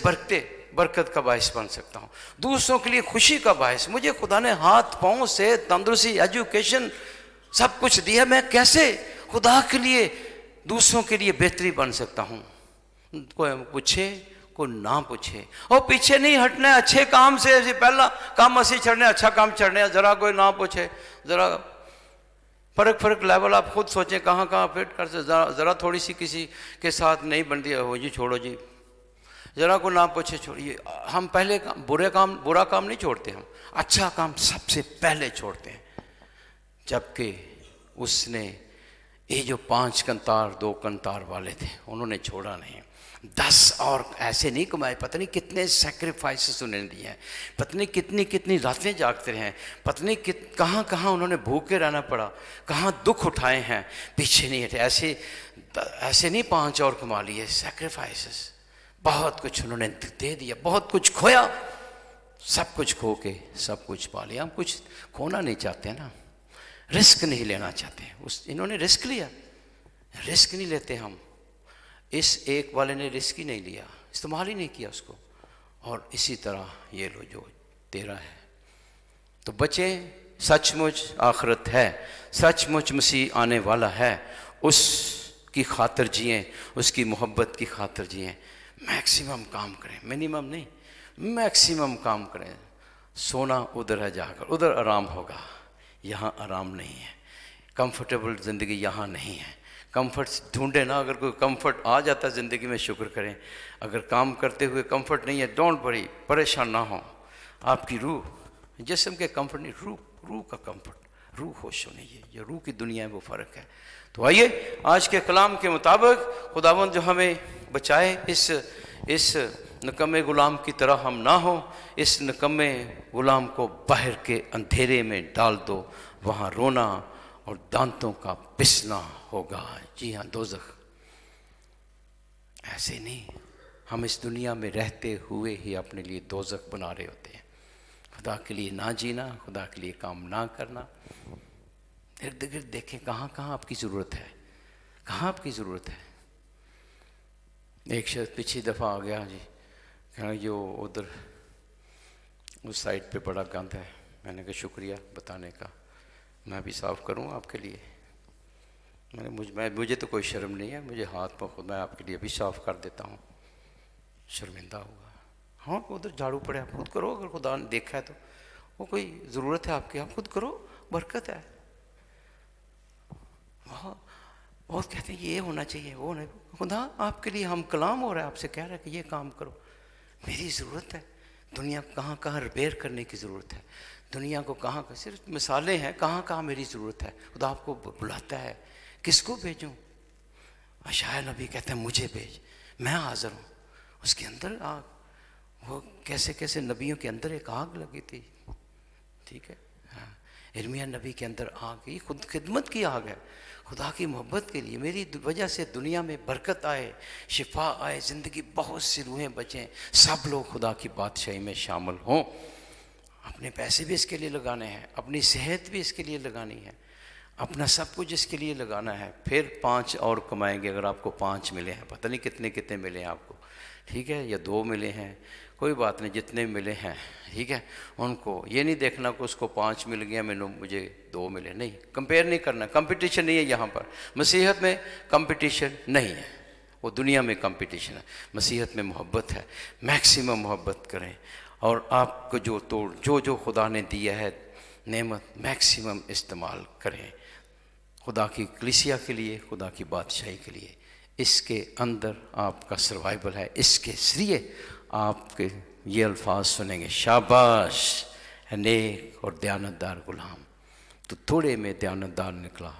बरकत का बायस बन सकता हूँ, दूसरों के लिए खुशी का बायस। मुझे खुदा ने हाथ पाँव से तंदुरुस्ती, एजुकेशन सब कुछ दिया, मैं कैसे खुदा के लिए, दूसरों के लिए बेहतरी बन सकता हूँ। कोई पूछे, कोई ना पूछे, और पीछे नहीं हटना है अच्छे काम से। पहला काम असी चढ़ने, अच्छा काम चढ़ने, ज़रा कोई ना पूछे, ज़रा फ़र्क लेवल आप खुद सोचें कहाँ फिट कर सकते। ज़रा थोड़ी सी किसी के साथ नहीं बनती है, हो जी छोड़ो जी, ज़रा को ना पूछे छोड़िए। हम पहले बुरा काम नहीं छोड़ते, हम अच्छा काम सबसे पहले छोड़ते हैं। जबकि उसने ये जो 5 कंतार 2 कंतार वाले थे, उन्होंने छोड़ा नहीं, 10 और ऐसे नहीं कमाए। पता नहीं कितने सेक्रीफाइसेस उन्होंने दिए हैं, पता नहीं कितनी रातें जागते रहे हैं, पता नहीं कहाँ उन्होंने भूखे रहना पड़ा, कहाँ दुख उठाए हैं, पीछे नहीं हटे। ऐसे नहीं 5 और कमा लिए, सेक्रीफाइसेस, बहुत कुछ उन्होंने दे दिया, बहुत कुछ खोया, सब कुछ खो के सब कुछ पा लिया। हम कुछ खोना नहीं चाहते ना, रिस्क नहीं लेना चाहते। इन्होंने रिस्क लिया, रिस्क नहीं लेते हम। इस एक वाले ने रिस्क ही नहीं लिया, इस्तेमाल ही नहीं किया उसको। और इसी तरह ये लो जो तेरा है, तो बचे, सचमुच आखिरत है, सचमुच मसीह आने वाला है, उसकी खातिर जिए, उसकी मोहब्बत की खातिर जिए। मैक्सिमम काम करें, मिनिमम नहीं, मैक्सिमम काम करें। सोना उधर है जाकर, उधर आराम होगा, यहाँ आराम नहीं है। कंफर्टेबल ज़िंदगी यहाँ नहीं है। कंफर्ट ढूंढे ना, अगर कोई कंफर्ट आ जाता है ज़िंदगी में शुक्र करें। अगर काम करते हुए कंफर्ट नहीं है, डोंट वरी, परेशान ना हो। आपकी रूह, जिस्म के कंफर्ट नहीं, रूह का कंफर्ट, रूह खुश होनी है, जो रूह की दुनिया है वो फ़र्क है। तो आइए आज के कलाम के मुताबिक खुदावंद जो हमें बचाए, इस निकम्मे गुलाम की तरह हम ना हो। इस निकम्मे गुलाम को बाहर के अंधेरे में डाल दो, वहाँ रोना और दांतों का पिसना होगा। जी हाँ, दोज़ख ऐसे नहीं, हम इस दुनिया में रहते हुए ही अपने लिए दोज़ख बना रहे होते हैं। खुदा के लिए ना जीना, खुदा के लिए काम ना करना। इर्द गिर्द देखें कहाँ कहाँ आपकी ज़रूरत है, कहाँ आपकी ज़रूरत है। एक शख्स पिछली दफ़ा आ गया जी, कहा जो उधर उस साइड पे बड़ा गंद है। मैंने कहा शुक्रिया बताने का, मैं भी साफ़ करूँ आपके लिए। मुझे तो कोई शर्म नहीं है, मुझे हाथ पर खुद मैं आपके लिए भी साफ़ कर देता हूँ। शर्मिंदा हुआ। हाँ उधर झाड़ू पड़े, आप खुद करो, अगर खुदा ने देखा है तो। वो कोई ज़रूरत है आपकी, आप खुद करो, बरकत है। बहुत कहते हैं ये होना चाहिए, वो नहीं। खुदा आपके लिए हम कलाम हो रहा है, आपसे कह रहा है कि ये काम करो। मेरी ज़रूरत है, दुनिया कहाँ कहाँ रिपेयर करने की ज़रूरत है, दुनिया को कहाँ कहाँ, सिर्फ मिसालें हैं, कहाँ कहाँ मेरी ज़रूरत है। खुदा आपको बुलाता है, किसको भेजूँ? अशाया नबी कहते हैं मुझे भेज, मैं हाज़िर हूँ। उसके अंदर आग, वो कैसे कैसे नबियों के अंदर एक आग लगी थी, ठीक है। हाँ, इर्मिया नबी के अंदर आग, ये खुद खिदमत की आग है, खुदा की मोहब्बत के लिए। मेरी वजह से दुनिया में बरकत आए, शिफा आए, ज़िंदगी बहुत सी रूहें बचें, सब लोग खुदा की बादशाही में शामिल हों। अपने पैसे भी इसके लिए लगाने हैं, अपनी सेहत भी इसके लिए लगानी है, अपना सब कुछ इसके लिए लगाना है। फिर 5 और कमाएंगे। अगर आपको 5 मिले हैं, पता नहीं कितने कितने मिले हैं आपको, ठीक है, या 2 मिले हैं, कोई बात नहीं, जितने मिले हैं, ठीक है। उनको ये नहीं देखना कि उसको 5 मिल गया, मुझे 2 मिले, नहीं, कंपेयर नहीं करना। कंपटीशन नहीं है यहाँ पर, मसीहत में कंपटीशन नहीं है, वो दुनिया में कंपटीशन है। मसीहत में मोहब्बत है, मैक्सिमम मोहब्बत करें, और आपको जो खुदा ने दिया है नेमत, मैक्सिमम इस्तेमाल करें खुदा की कलीसिया के लिए, खुदा की बादशाही के लिए। इसके अंदर आपका सर्वाइवल है, इसके ज़रिए आपके ये अल्फाज सुनेंगे, शाबाश है नेक और दयानतदार गुलाम, तो थोड़े में दयानतदार निकला,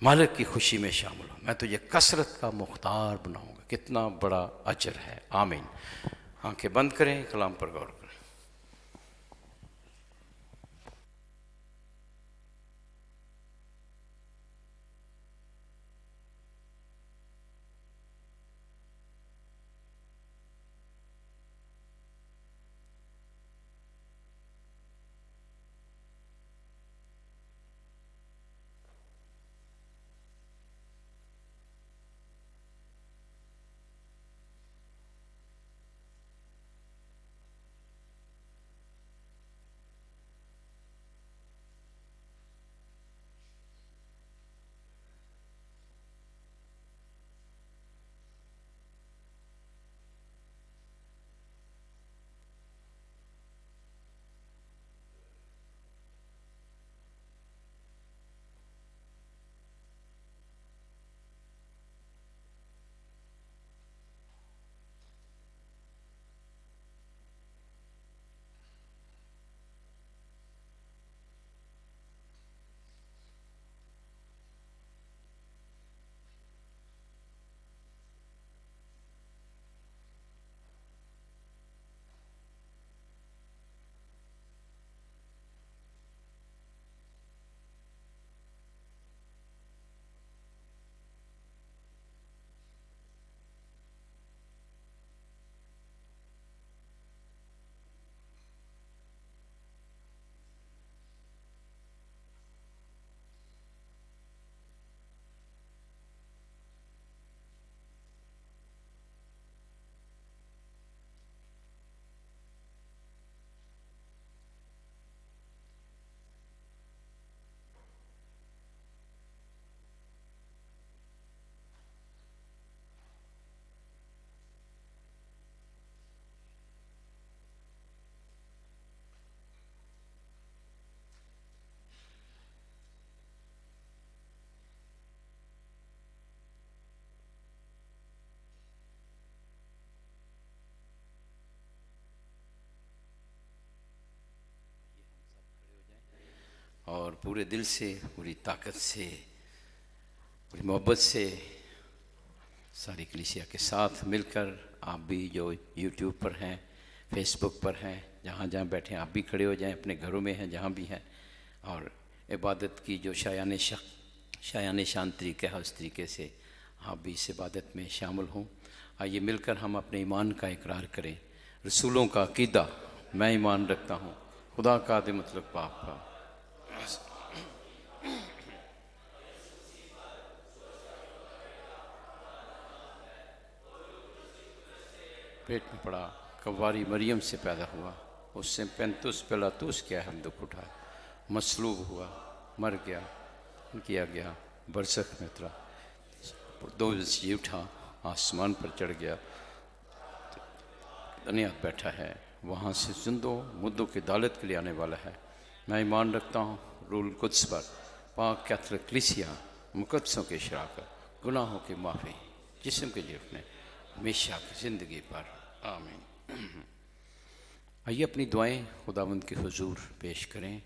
मालिक की खुशी में शामिल हो, मैं तुझे कसरत का मुख्तार बनाऊंगा। कितना बड़ा अजर है। आमीन। आंखें बंद करें, कलाम पर गौर करें। और पूरे दिल से, पूरी ताकत से, पूरी मोहब्बत से सारी कलीसिया के साथ मिलकर, आप भी जो यूट्यूब पर हैं, फेसबुक पर हैं, जहाँ जहाँ बैठे हैं, आप भी खड़े हो जाएं, अपने घरों में हैं जहाँ भी हैं, और इबादत की जो शायान शान तरीक़ा है उस तरीके से आप भी इस इबादत में शामिल हों। आइए मिलकर हम अपने ईमान का इकरार करें। रसूलों का अकीदा, मैं ईमान रखता हूँ खुदा का आदि मतलब पाप का। पेट में पड़ा, कवारी मरियम से पैदा हुआ, उससे 35 पिलातूस क्या हम दुख उठाए, मसलूब हुआ, मर गया, किया गया, बरसख में उतरा, 2 बजे उठा, आसमान पर चढ़ गया, दुनिया बैठा है, वहाँ से जिंदों मुद्दों की अदालत के लिए आने वाला है। मैं ईमान रखता हूँ रूल कुद्स पर, पाक कैथोलिक कलीसिया, मुकद्दसों की शराकत, गुनाहों की माफ़ी, जिस्म के जिरफने, हमेशा की ज़िंदगी पर। आमीन। आइए अपनी दुआएं खुदावंद के हुजूर पेश करें।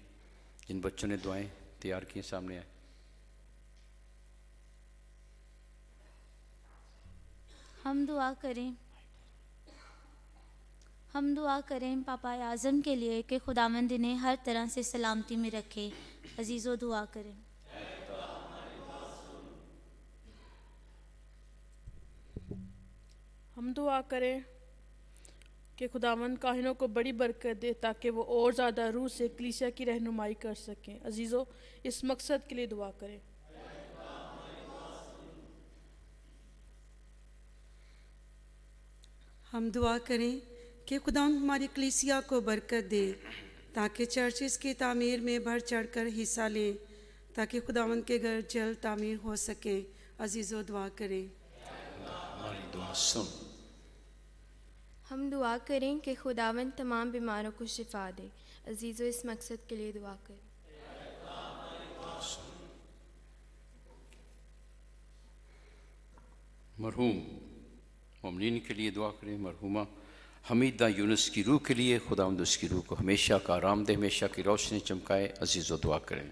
जिन बच्चों ने दुआएं तैयार की सामने आए। हम दुआ करें पापा आज़म के लिए कि खुदावंद इन्हें हर तरह से सलामती में रखे। अजीज़ों दुआ करें। हम दुआ करें कि खुदावंद काहिनों को बड़ी बरकत दे ताकि वो और ज़्यादा रूह से कलीसिया की रहनुमाई कर सकें। अजीज़ों इस मकसद के लिए दुआ करें। हम दुआ करें कि खुदावंद हमारी कलीसिया को बरकत दे ताकि चर्चिस की तामीर में बढ़ चढ़कर हिस्सा लें, ताकि खुदावंद के घर जल्द तामीर हो सके। अजीज़ों दुआ करें। हमारी दुआ सुन। हम दुआ करें कि खुदावंद तमाम बीमारों को शिफा दे। अजीज़ों इस मकसद के लिए दुआ करें। मरहूम मोमिनीन के लिए दुआ करें। मरहुमा हमीदा यूनुस की रूह के लिए खुदावंद उसकी रूह को हमेशा का आराम दे, हमेशा की रोशनी चमकाए। अजीज़ों दुआ करें।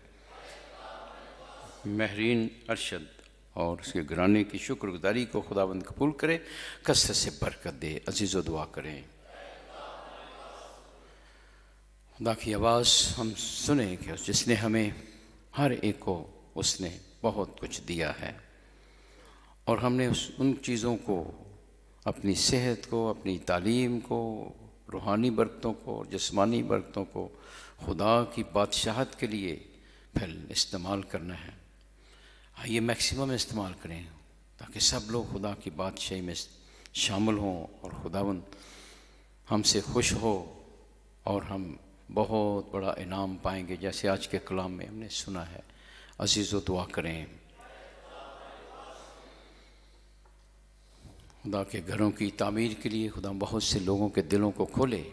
महरीन अरशद और उसके घराने की शुक्रगुजारी को खुदावंद कबूल करे, कसरत से बरकत दे। अजीज़ों दुआ करें। खुदा की आवाज़ हम सुने कि जिसने हमें हर एक को उसने बहुत कुछ दिया है और हमने उन चीज़ों को, अपनी सेहत को, अपनी तालीम को, रूहानी बरकतों को, जिस्मानी बरकतों को खुदा की बादशाहत के लिए फिर इस्तेमाल करना है। आइए मैक्सिमम इस्तेमाल करें ताकि सब लोग खुदा की बादशाही में शामिल हों और खुदावंद हमसे खुश हो और हम बहुत बड़ा इनाम पाएंगे, जैसे आज के कलाम में हमने सुना है। अजीज़ों दुआ करें। खुदा के घरों की तामीर के लिए खुदा बहुत से लोगों के दिलों को खोले,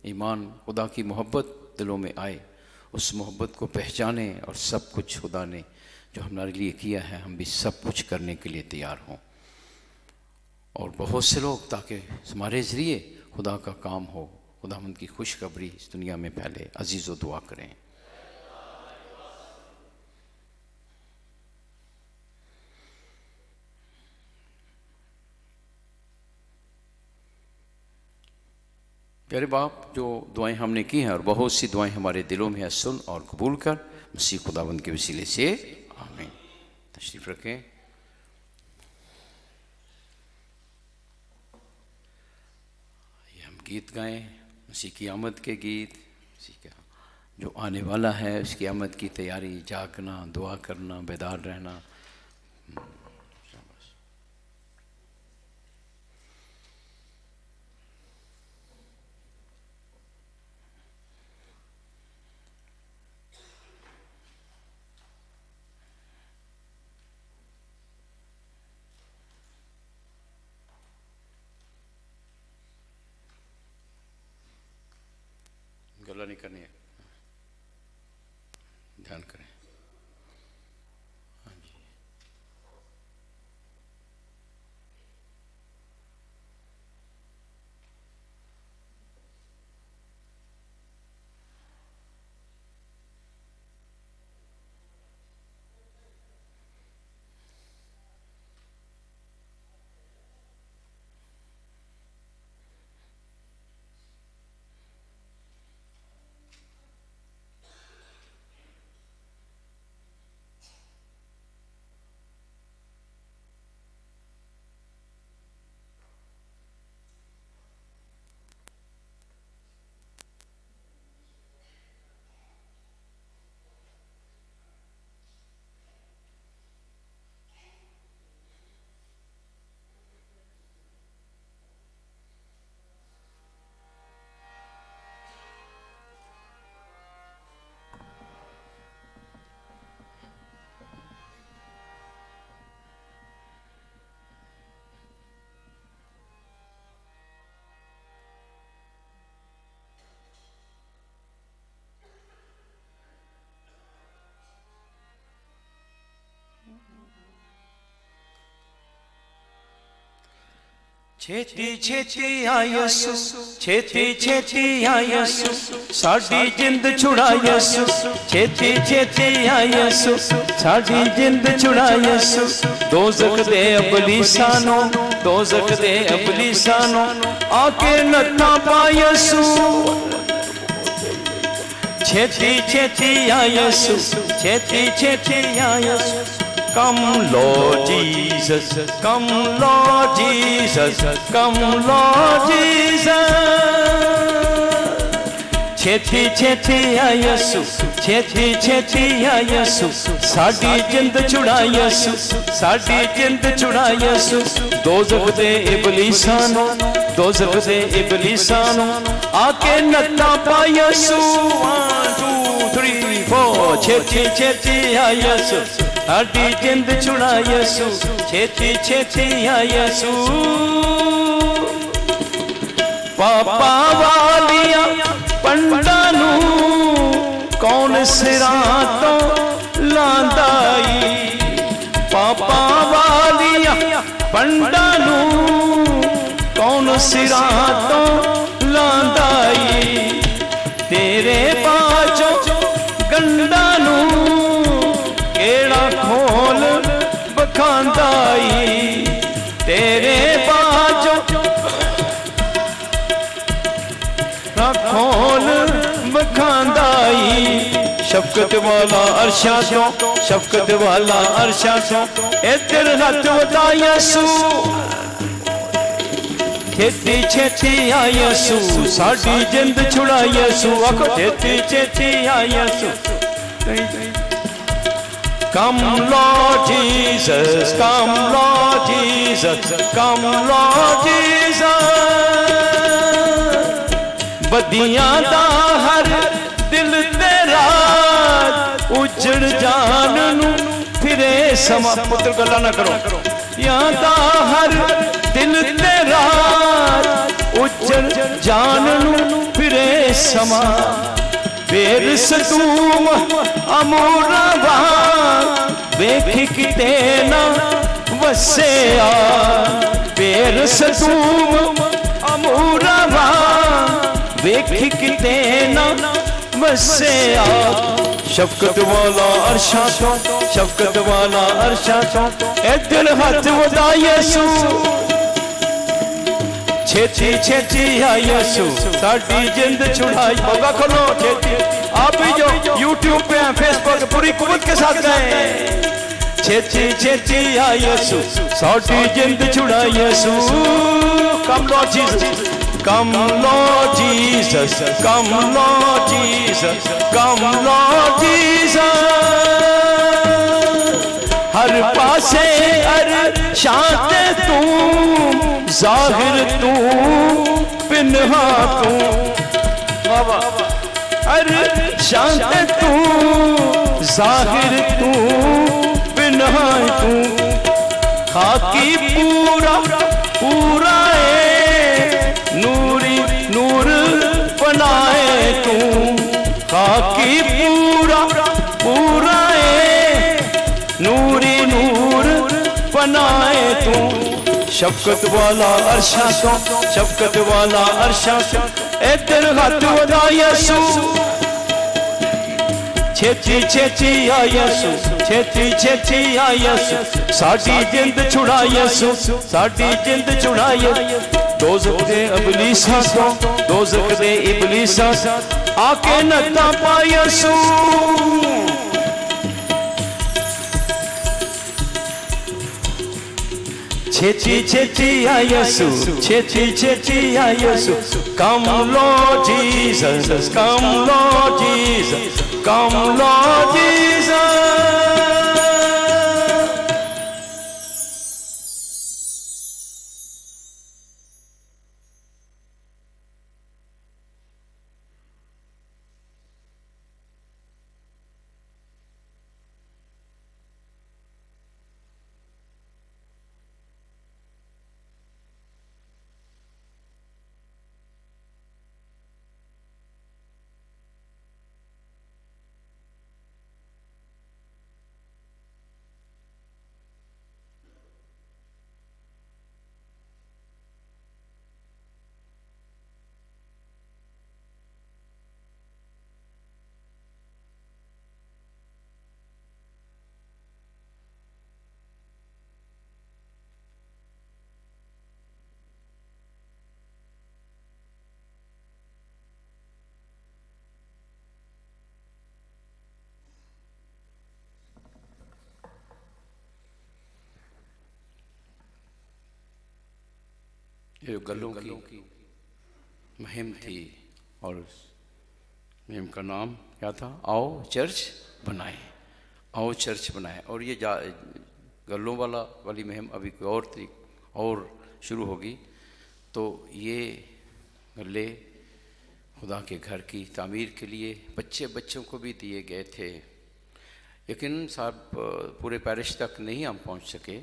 ईमान खुदा की मोहब्बत दिलों में आए, उस मोहब्बत को पहचाने और सब कुछ खुदा ने जो हमारे लिए किया है हम भी सब कुछ करने के लिए तैयार हों। और बहुत से लोग ताकि हमारे ज़रिए खुदा का काम हो, खुदावंद की खुशखबरी इस दुनिया में फैले। अजीज़ों दुआ करें। प्यारे बाप, जो दुआएं हमने की हैं और बहुत सी दुआएं हमारे दिलों में है, सुन और कबूल कर मसीह खुदावंद के वसीले से। आमीन। तशरीफ़ रखें। ये हम गीत गाएं, मसीह की आमद के गीत, मसीह का जो आने वाला है उसकी आमद की तैयारी, जागना, दुआ करना, बेदार रहना। गला नहीं करनी है, ध्यान करें। हाँ जी। ਛੇਤੀ ਛੇਤੀ ਆ ਯਿਸੂ, ਛੇਤੀ ਛੇਤੀ ਆ ਯਿਸੂ, ਸਾਡੀ ਜਿੰਦ ਛੁੜਾ ਯਿਸੂ, ਛੇਤੀ ਛੇਤੀ ਆ ਯਿਸੂ, ਸਾਡੀ ਜਿੰਦ ਛੁੜਾ ਯਿਸੂ, ਦੋਜ਼ਖ ਦੇ ਅਬਲੀਸਾਂ ਨੂੰ, ਦੋਜ਼ਖ ਦੇ ਅਬਲੀਸਾਂ ਨੂੰ ਆ ਕੇ ਨੱਥਾਂ ਪਾ ਯਿਸੂ, ਛੇਤੀ ਛੇਤੀ ਆ ਯਿਸੂ, ਛੇਤੀ ਛੇਤੀ ਆ ਯਿਸੂ। Come Lord Jesus, come Lord Jesus, come Lord Jesus. ਛੇਤੀ ਛੇਤੀ ਆ ਯਿਸੂ, ਛੇਤੀ ਛੇਤੀ ਆ ਯਿਸੂ, ਸਾਡੀ ਜਿੰਦ ਛੁੜਾ ਯਿਸੂ, ਸਾਡੀ ਜਿੰਦ ਛੁੜਾ ਯਿਸੂ, ਦੋਜ਼ਖ ਦੇ ਇਬਲੀਸਾਂ ਨੂੰ, ਦੋਜ਼ਖ ਦੇ ਇਬਲੀਸਾਂ ਨੂੰ ਆ ਕੇ ਨੱਥਾਂ ਪਾ ਯਿਸੂ। 1 2 3 4 ਛੇਤੀ ਛੇਤੀ ਆ ਯਿਸੂ, ਸਾਡੀ ਜਿੰਦ ਛੁੜਾ ਯਿਸੂ, ਛੇਤੀ ਛੇਤੀ ਆ ਯਿਸੂ। ਪਾਪਾ ਵਾਲੀਆਂ ਪੰਡਾਂ ਨੂੰ ਕੌਣ ਸਿਰਾਂ ਤੋਂ ਲਾਂਦਾ ਈ, ਪਾਪਾ ਵਾਲੀਆਂ ਪੰਡਾਂ ਨੂੰ ਕੌਣ ਸਿਰਾਂ ਤੋਂ ਲਾਂਦਾ ਈ, ਤੇਰੇ ਬਾਝੋਂ ਗੰਢਾਂ ਨੂੰ ਕਿਹੜਾ ਖੋਲ ਬਖਾਂਦਾ ਈ, ਤੇਰੇ ਬਾਝੋਂ ਖੋਲ ਬਖਾਂਦਾ ਈ। ਸ਼ਫਕਤ ਵਾਲਾ ਅਰਸ਼ਾਂ ਤੋਂ, ਸ਼ਫਕਤ ਵਾਲਾ ਅਰਸ਼ਾਂ ਤੋਂ ਇੱਧਰ ਹੱਥ ਵਧਾ ਯਿਸੂ, ਛੇਤੀ ਛੇਤੀ ਆ ਯਿਸੂ, ਸਾਡੀ ਜਿੰਦ ਛੁੜਾ ਯਿਸੂ, ਆਖੋ ਛੇਤੀ ਛੇਤੀ ਆ ਯਿਸੂ। Come Lord Jesus, come Lord Jesus, come Lord Jesus। ਬਦੀਆਂ ਦਾ ਹਰ ਦਿਲ ਤੇਰਾ ਉਜੜ ਜਾਣ ਨੂੰ ਫਿਰੇ ਸਮਾਂ, ਪੁੱਤਰ ਗੱਲਾਂ ਨਾ ਕਰੋ, ਯਾਂ ਦਾ ਹਰ ਦਿਲ ਤੇਰਾ ਉਜੜ ਜਾਣ ਨੂੰ ਫਿਰੇ ਸਮਾਂ, ਫੇਰ ਸਤੂਮ ਅਮੂਰਵਾ ਵੇਖ ਕਿਤੇ ਨਾ ਵਸਿਆ, ਫੇਰ ਸਤੂਮ ਅਮੂਰਵਾ ਵੇਖ ਕਿਤੇ ਨਾ ਵਸਿਆ। ਸ਼ਫਕਤ ਵਾਲਾ ਅਰਸ਼ਾਂ ਤੋਂ, ਸ਼ਫਕਤ ਵਾਲਾ ਅਰਸ਼ਾਂ ਤੋਂ ਇੱਧਰ ਹੱਥ ਵਧਾ ਯਿਸੂ, ਛੇਤੀ ਛੇਤੀ ਆ ਯਿਸੂ, ਸਾਡੀ ਜਿੰਦ छुड़ाई। होगा खोलो छेती, आप भी जो यूट्यूब पे हैं, फेसबुक, पूरी कुवत के साथ गए। छेती छेती आ यीशु, साडी जिंद छुड़ा यीशु। कम लॉर्ड जीसस, कम लॉर्ड जीसस, कम लॉर्ड जीसस, कम लॉर्ड जीसस। हर पासे हर शांत तू, जाहिर तू, पिन्हा तू, हर शांत तू, जाहिर तू, पिन्हा तू। खाकी पूरा पूरा नूरी नूर बनाए तू। खाकी पूरा पूरा नूरी नूर बनाए तू। शफकत वाला अरशा तो, शफकत वाला अरशा तो, इधर हाथ वधा यीशु। छेती छेती आ यीशु, छेती छेती आ यीशु। साडी जिंद छुड़ा यीशु, साडी जिंद छुड़ा यीशु। दोज़ख दे इबलीसां तो, दोज़ख दे इबलीसां आके नत्था पा यीशु। छेती छेती आ यीशु, छेती छेती आ यीशु। Come Lord Jesus, come Lord Jesus, come Lord Jesus। ये जो गलों की मुहिम थी, और मुहिम का नाम क्या था? आओ चर्च बनाएं, आओ चर्च बनाएं। और ये गलों वाली मुहिम अभी कोई और शुरू होगी। तो ये गले खुदा के घर की तामीर के लिए बच्चों को भी दिए गए थे। लेकिन साहब पूरे पैरिश तक नहीं हम पहुंच सके,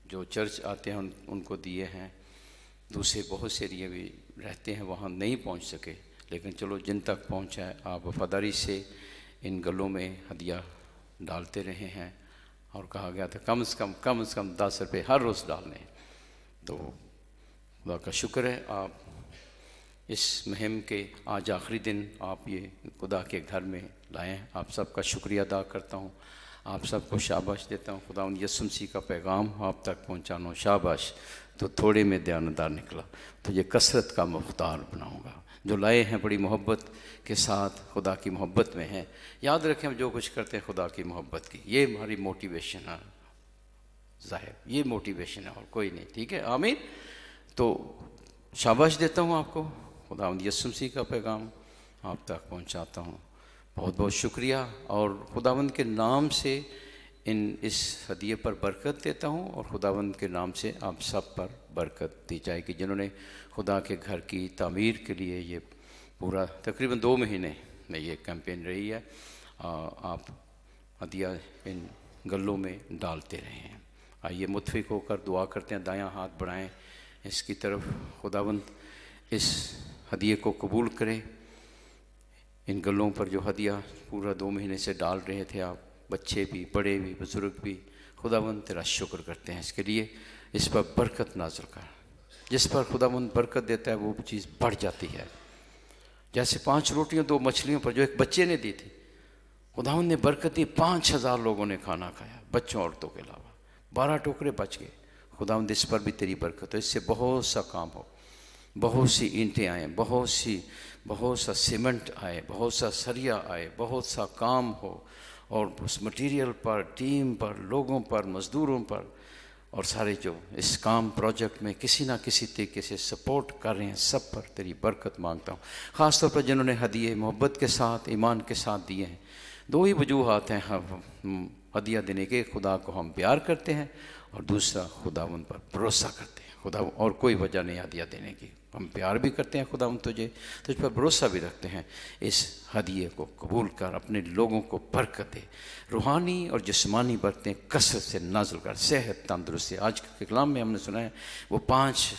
जो चर्च आते हैं उनको दिए हैं। दूसरे बहुत से एरिया भी रहते हैं, वहाँ नहीं पहुंच सके। लेकिन चलो, जिन तक पहुंचा है, आप वफादारी से इन गलों में हदिया डालते रहे हैं। और कहा गया था कम से कम 10 रुपये हर रोज़ डालने। तो खुदा का शुक्र है, आप इस मुहिम के आज आखिरी दिन आप ये खुदा के घर में लाए हैं। आप सबका शुक्रिया अदा करता हूँ, आप सबको शाबाश देता हूँ। खुदा यीशु मसीह का पैगाम आप तक पहुँचाना, शाबाश। तो थोड़े में दयानदार निकला तो ये कसरत का मुख्तार बनाऊँगा। जो लाए हैं बड़ी मोहब्बत के साथ, खुदा की मोहब्बत में हैं। याद रखें, हम जो कुछ करते हैं खुदा की मोहब्बत की, ये हमारी मोटिवेशन है ज़ाहिर, ये मोटिवेशन है और कोई नहीं। ठीक है, आमीन। तो शाबाश देता हूँ आपको, खुदा यीशु मसीह का पैगाम आप तक पहुँचाता हूँ। बहुत बहुत शुक्रिया, और खुदावंद के नाम से इस हदिये पर बरकत देता हूँ, और खुदावंद के नाम से आप सब पर बरकत दी जाएगी, जिन्होंने खुदा के घर की तामीर के लिए ये पूरा तकरीबन 2 महीने में ये कैंपेन रही है। आप हदिया इन गलों में डालते रहे हैं। आइए मुत्फिक होकर दुआ करते हैं, दायां हाथ बढ़ाएं इसकी तरफ। खुदावंद इस हदिये को कबूल करें। इन गलों पर जो हदिया पूरा 2 महीने से डाल रहे थे आप, बच्चे भी, बड़े भी, बुज़ुर्ग भी, खुदावंद तेरा शुक्र करते हैं इसके लिए। इस पर बरकत नाज़िल कर। जिस पर खुदावंद बरकत देता है वो चीज़ बढ़ जाती है। जैसे 5 रोटियों 2 मछलियों पर जो एक बच्चे ने दी थी, खुदावंद ने बरकत दी, 5000 लोगों ने खाना खाया, बच्चों औरतों के अलावा। 12 टोकरे बच गए। खुदावंद इस पर भी तेरी बरकत हो, इससे बहुत सा काम हो, बहुत सी ईंटें आए, बहुत सा सीमेंट आए, बहुत सा सरिया आए, बहुत सा काम हो, और उस मटेरियल पर, टीम पर, लोगों पर, मज़दूरों पर, और सारे जो इस काम प्रोजेक्ट में किसी ना किसी तरीके से सपोर्ट कर रहे हैं, सब पर तेरी बरकत मांगता हूँ। ख़ास तौर पर जिन्होंने हदिये मोहब्बत के साथ, ईमान के साथ दिए हैं। 2 ही वजूहात हैं हम हदिया देने के, खुदा को हम प्यार करते हैं, और दूसरा खुदावंद पर भरोसा करते हैं। खुदा और कोई वजह नहीं हदिया देने की, हम प्यार भी करते हैं खुदावंद तुझ पर भरोसा भी रखते हैं। इस हदिये को कबूल कर, अपने लोगों को बरकत दे, रूहानी और जिस्मानी बरकतें कसरत से नाज़िल कर, सेहत, तंदुरुस्ती। आज के कलाम में हमने सुना है वो 5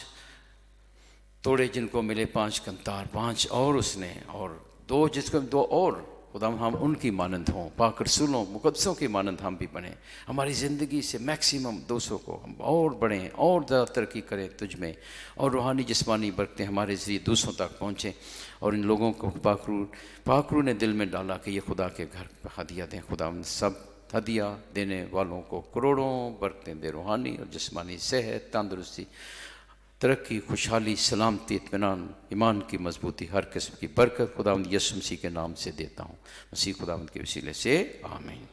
तोड़े जिनको मिले, 5 कंतार, 5 और उसने, और 2 जिसको 2 और। खुदा हम उनकी मानंद हों, पाक रसूलों मुक़द्दसों की मानंद हम भी बने। हमारी ज़िंदगी से मैक्सिमम 200 को हम और बढ़ें, और ज़्यादा तरक्की करें तुझ में, और रूहानी जिस्मानी बरकतें हमारे ज़रिए दूसरों तक पहुँचें। और इन लोगों को पाकरू ने दिल में डाला कि ये खुदा के घर पर हदिया दें। खुदा उन सब हदिया देने वालों को करोड़ों बरकतें दे, रूहानी और जिस्मानी, सेहत, तंदुरुस्ती, तरक्की, खुशहाली, सलामती, इत्मीनान, ईमान की मजबूती, हर किस्म की बरकत खुदावंद यीशु मसीह के नाम से देता हूँ, मसीह खुदावंद के वसीले से, आमीन।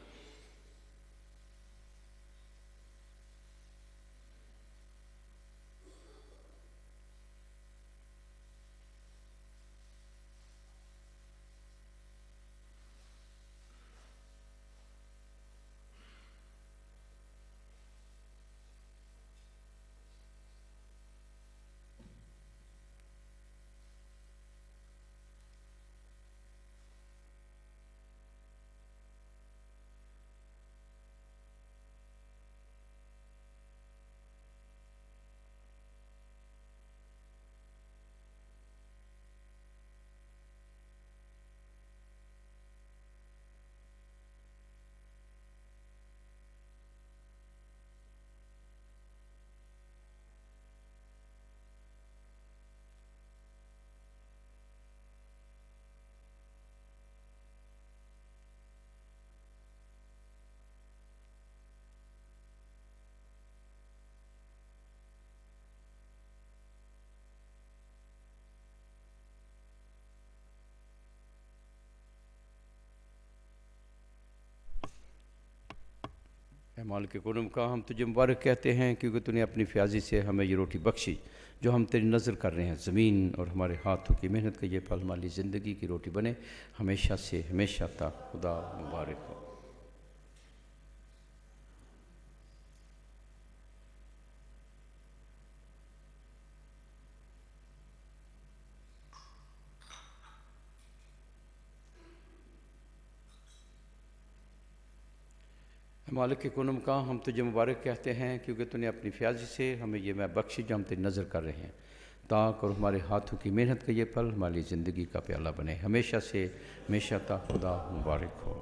ऐ मालिक कुरम का हम तुझे मुबारक कहते हैं क्योंकि तूने अपनी फ्याजी से हमें ये रोटी बख्शी जो हम तेरी नज़र कर रहे हैं। ज़मीन और हमारे हाथों की मेहनत का ये फल हमारी ज़िंदगी की रोटी बने हमेशा से हमेशा तक। खुदा मुबारक हो। मालिक के कुनम का हम तुझे मुबारक कहते हैं क्योंकि तूने अपनी फ्याजी से हमें ये मैं बख्शी जो हम तेरी नज़र कर रहे हैं ताक और हमारे हाथों की मेहनत का ये फल हमारी ज़िंदगी का प्याला बने हमेशा से हमेशा तक। खुदा मुबारक हो।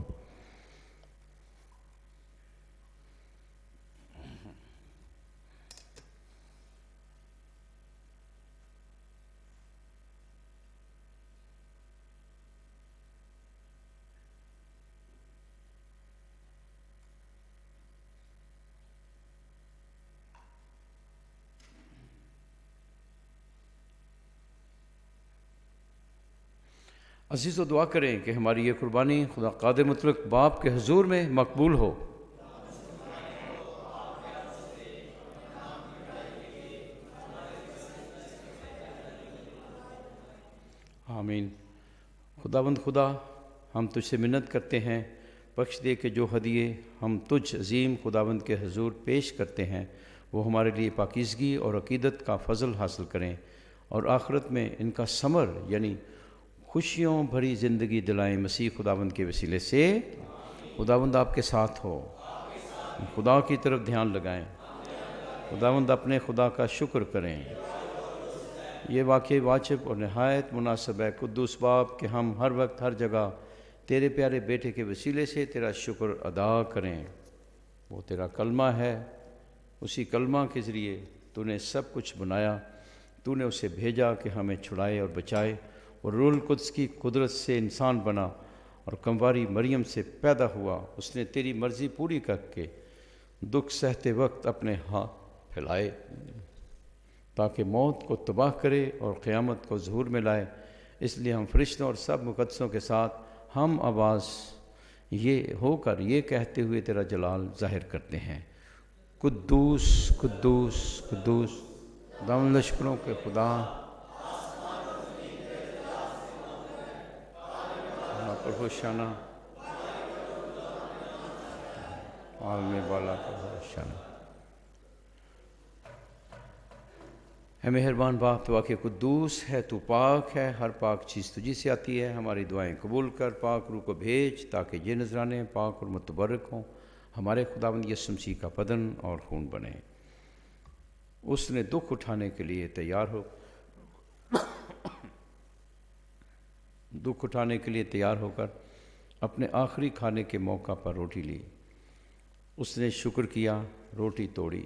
अज़ीज़ दुआ करें कि हमारी ये कुर्बानी खुदा कादिर मुतलक बाप के हुजूर में मकबूल हो। आमीन। खुदावंद खुदा हम तुझसे मिन्नत करते हैं बख्श दे कि जो हदिये हम तुझ अज़ीम खुदावंद के हुजूर पेश करते हैं वो हमारे लिए पाकीज़गी और अकीदत का फ़ज़ल हासिल करें और आखिरत में इनका समर यानी खुशियों भरी ज़िंदगी दिलाएं मसीह खुदावंद के वसीले से। खुदावंद आपके साथ हो। खुदा की तरफ ध्यान लगाएं। खुदावंद अपने खुदा का शुक्र करें। ये वाक़ई वाजिब और नहायत मुनासिब है कुद्दूस बाप कि हम हर वक्त हर जगह तेरे प्यारे बेटे के वसीले से तेरा शुक्र अदा करें। वो तेरा कलमा है, उसी कलमा के ज़रिए तूने सब कुछ बनाया। तूने उसे भेजा कि हमें छुड़ाए और बचाए और रूहुल कुद्स की कुदरत से इंसान बना और कंवारी मरियम से पैदा हुआ। उसने तेरी मर्ज़ी पूरी करके दुख सहते वक्त अपने हाथ फैलाए ताकि मौत को तबाह करे और क़यामत को ज़हूर में लाए। इसलिए हम फरिश्तों और सब मुक़द्दसों के साथ हम आवाज़ ये होकर ये कहते हुए तेरा जलाल ज़ाहिर करते हैं, कुद्दूस कुद्दूस कुद्दूस खुदावंद लश्करों के खुदा पर होशाना आलमे वाला पर होशाना। है मेहरबान बाप तो वाक़ई कुद्दूस है, तू पाक है, हर पाक चीज़ तुझी से आती है। हमारी दुआएं कबूल कर, पाक रूह को भेज ताकि ये नजराने पाक और मुतबरक हों, हमारे खुदावंद यीशु मसीह का बदन और खून बने। उसने दुख उठाने के लिए तैयार हो दुख उठाने के लिए तैयार होकर अपने आखिरी खाने के मौका पर रोटी ली। उसने शुक्र किया, रोटी तोड़ी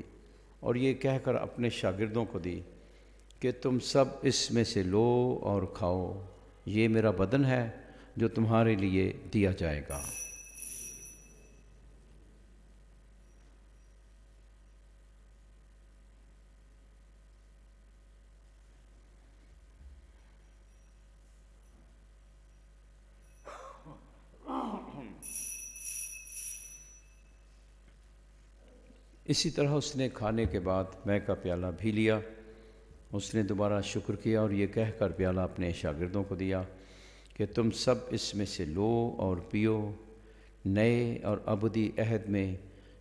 और ये कहकर अपने शागिर्दों को दी कि तुम सब इसमें से लो और खाओ, ये मेरा बदन है जो तुम्हारे लिए दिया जाएगा। इसी तरह उसने खाने के बाद मैं का प्याला भी लिया। उसने दोबारा शुक्र किया और ये कहकर प्याला अपने शागिर्दों को दिया कि तुम सब इसमें से लो और पियो, नए और अबदी अहद में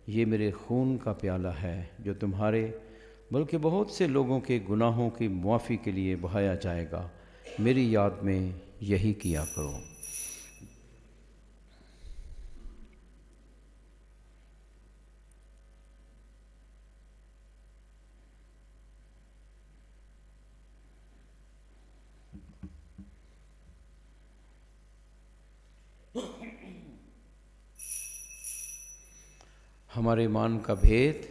ये मेरे खून का प्याला है जो तुम्हारे बल्कि बहुत से लोगों के गुनाहों की मुआफ़ी के लिए बहाया जाएगा। मेरी याद में यही किया करो। हमारे ईमान का भेद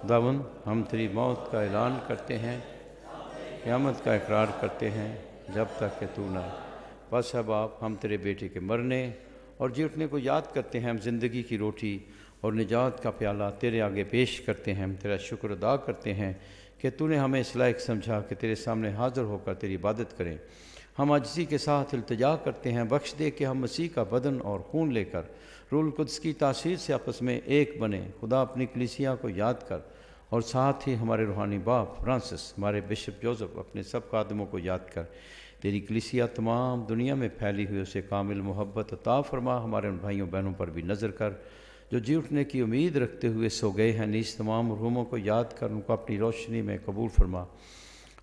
खुदावंद, हम तेरी मौत का ऐलान करते हैं, क़यामत का इकरार करते हैं जब तक कि तू ना। बस अब आप हम तेरे बेटे के मरने और जी उठने को याद करते हैं। हम ज़िंदगी की रोटी और निजात का प्याला तेरे आगे पेश करते हैं। हम तेरा शुक्र अदा करते हैं कि तूने हमें इस लायक समझा कि तेरे सामने हाज़िर होकर तेरी इबादत करें। हम आजिज़ी के साथ इल्तिजा करते हैं, बख्श दे कि हम मसीह का बदन और खून लेकर रूहुल कुद्स की तासीर से आपस में एक बने। खुदा अपनी कलीसिया को याद कर और साथ ही हमारे रूहानी बाप फ्रांसिस, हमारे बिशप जोसेफ, अपने सब खादमों को याद कर। तेरी कलीसिया तमाम दुनिया में फैली हुई, उसे कामिल मोहब्बत अता फरमा। हमारे उन भाइयों बहनों पर भी नज़र कर जो जी उठने की उम्मीद रखते हुए सो गए हैं। नीच तमाम रूमों को याद कर, उनको अपनी रोशनी में कबूल फरमा।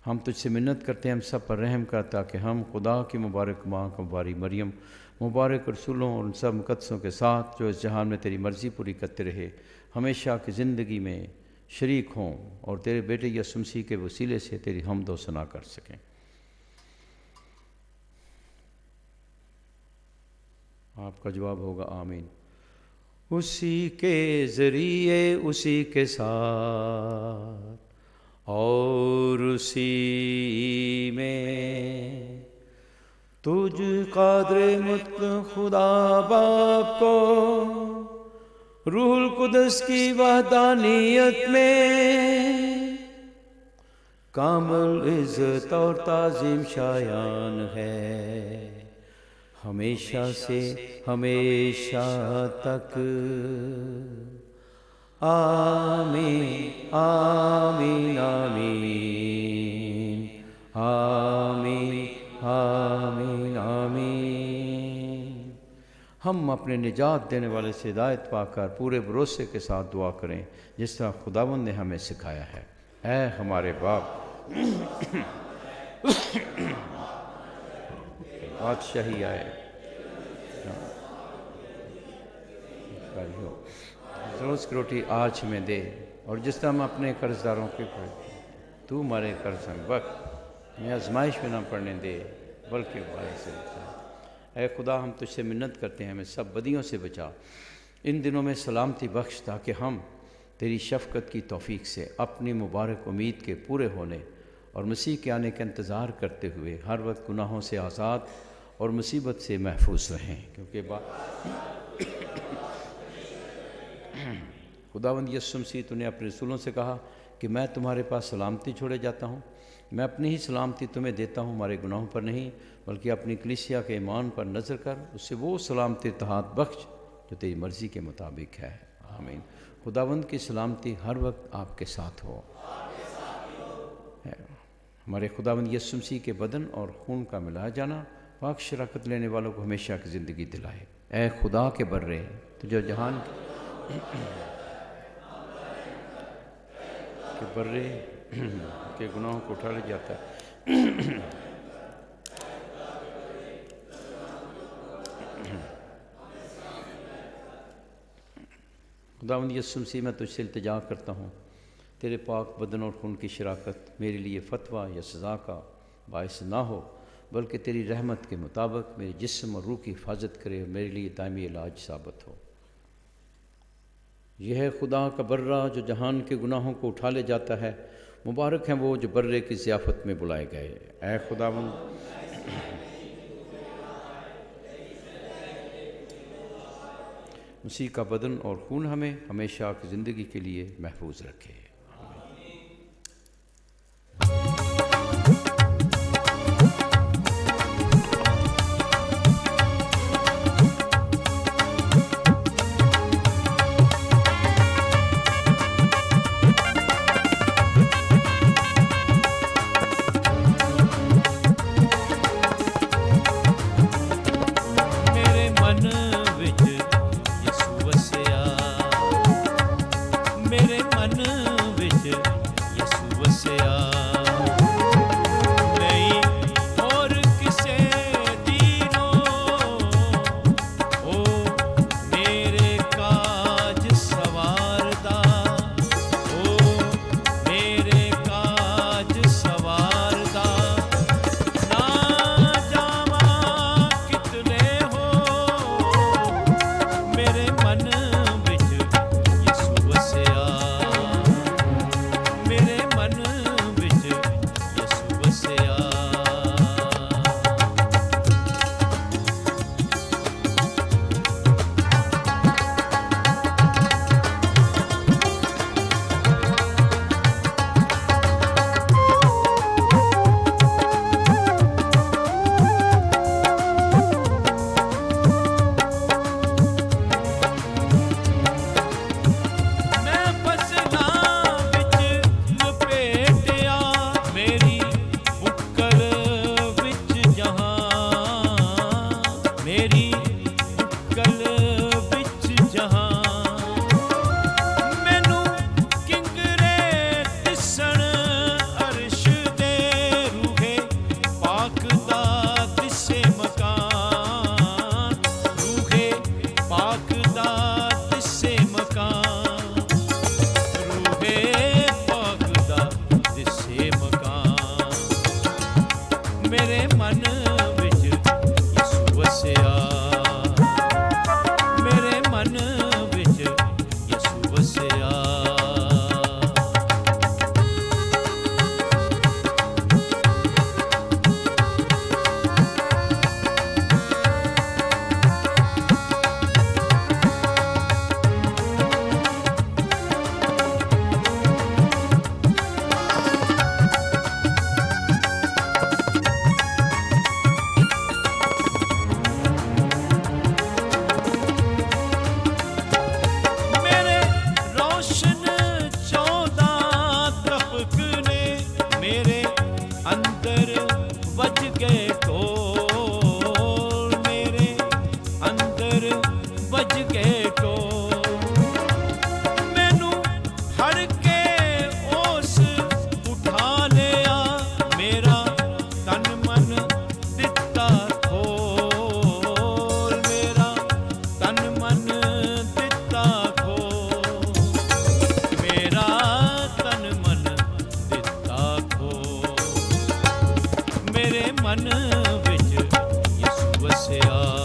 हम तुझसे मिन्नत करते हैं, हम सब पर रहम कर, ताकि हम खुदा की मुबारक माँ मुबारक मरियम, मुबारक रसूलों और उन सब मुक़द्दसों के साथ जो इस जहान में तेरी मर्ज़ी पूरी करते रहे, हमेशा की ज़िंदगी में शरीक हों और तेरे बेटे यीशु मसीह के वसीले से तेरी हम्द व सना कर सकें। आपका जवाब होगा आमीन। उसी के ज़रिए, उसी के साथ और उसी में तुझ कादर मुत्तक़ खुदा बाप को रूहुल कुद्स की वहदानियत में कामिल इज़्ज़त और ताज़ीम शायान है, हमेशा से हमेशा तक। आमीन आमीन आमीन आमीन आमीन आमीन। हम अपने निजात देने वाले से हिदायत पाकर पूरे भरोसे के साथ दुआ करें, जिस तरह खुदावंद ने हमें सिखाया है। ऐ हमारे बाप, बादशाही आए, रोज़ की रोटी आज हमें दे, और जिस तरह हम अपने कर्जदारों के तू हमारे कर्ज में वक्त में आजमाइश में ना पड़ने दे, बल्कि बुराई से बचा। ऐ खुदा, हम तुझसे मिन्नत करते हैं, हमें सब बदियों से बचा, इन दिनों में सलामती बख्श, ताकि हम तेरी शफ़क़त की तौफ़ीक से अपनी मुबारक उम्मीद के पूरे होने और मसीह के आने का इंतज़ार करते हुए हर वक्त गुनाहों से आज़ाद और मुसीबत से महफूज रहें। क्योंकि खुदावंद यीशु मसीह, तूने अपने रसूलों से कहा कि मैं तुम्हारे पास सलामती छोड़े जाता हूँ, मैं अपनी ही सलामती तुम्हें देता हूँ, हमारे गुनाहों पर नहीं बल्कि अपनी कलीसिया के ईमान पर नज़र कर, उससे वो सलामती इत्तेहाद बख्श जो तेरी मर्ज़ी के मुताबिक है। आमीन। खुदावंद की सलामती हर वक्त आपके साथ हो। हमारे खुदावंद यीशु मसीह के बदन और खून का मिलाया जाना पाक शराकत लेने वालों को हमेशा की ज़िंदगी दिलाए। ऐ खुदा के बर्रे, तुझे जहान के बर्रे के गुनाहों को उठा ले जाता है। खुदावंद यीशु मसीह, मैं तुझसे इल्तिजा करता हूँ, तेरे पाक बदन और खून की शराकत मेरे लिए फतवा या सज़ा का बायस ना हो, बल्कि तेरी रहमत के मुताबिक मेरे जिस्म और रूह की हिफाजत करे और मेरे लिए दायमी इलाज साबित हो। यह है खुदा का बर्रा जो जहान के गुनाहों को उठा ले जाता है। मुबारक हैं वो जो बर्रे की ज़ियाफ़त में बुलाए गए। ऐ खुदावंद, मसीह का बदन और खून हमें हमेशा की ज़िंदगी के लिए महफूज रखे। मेरे मन से आ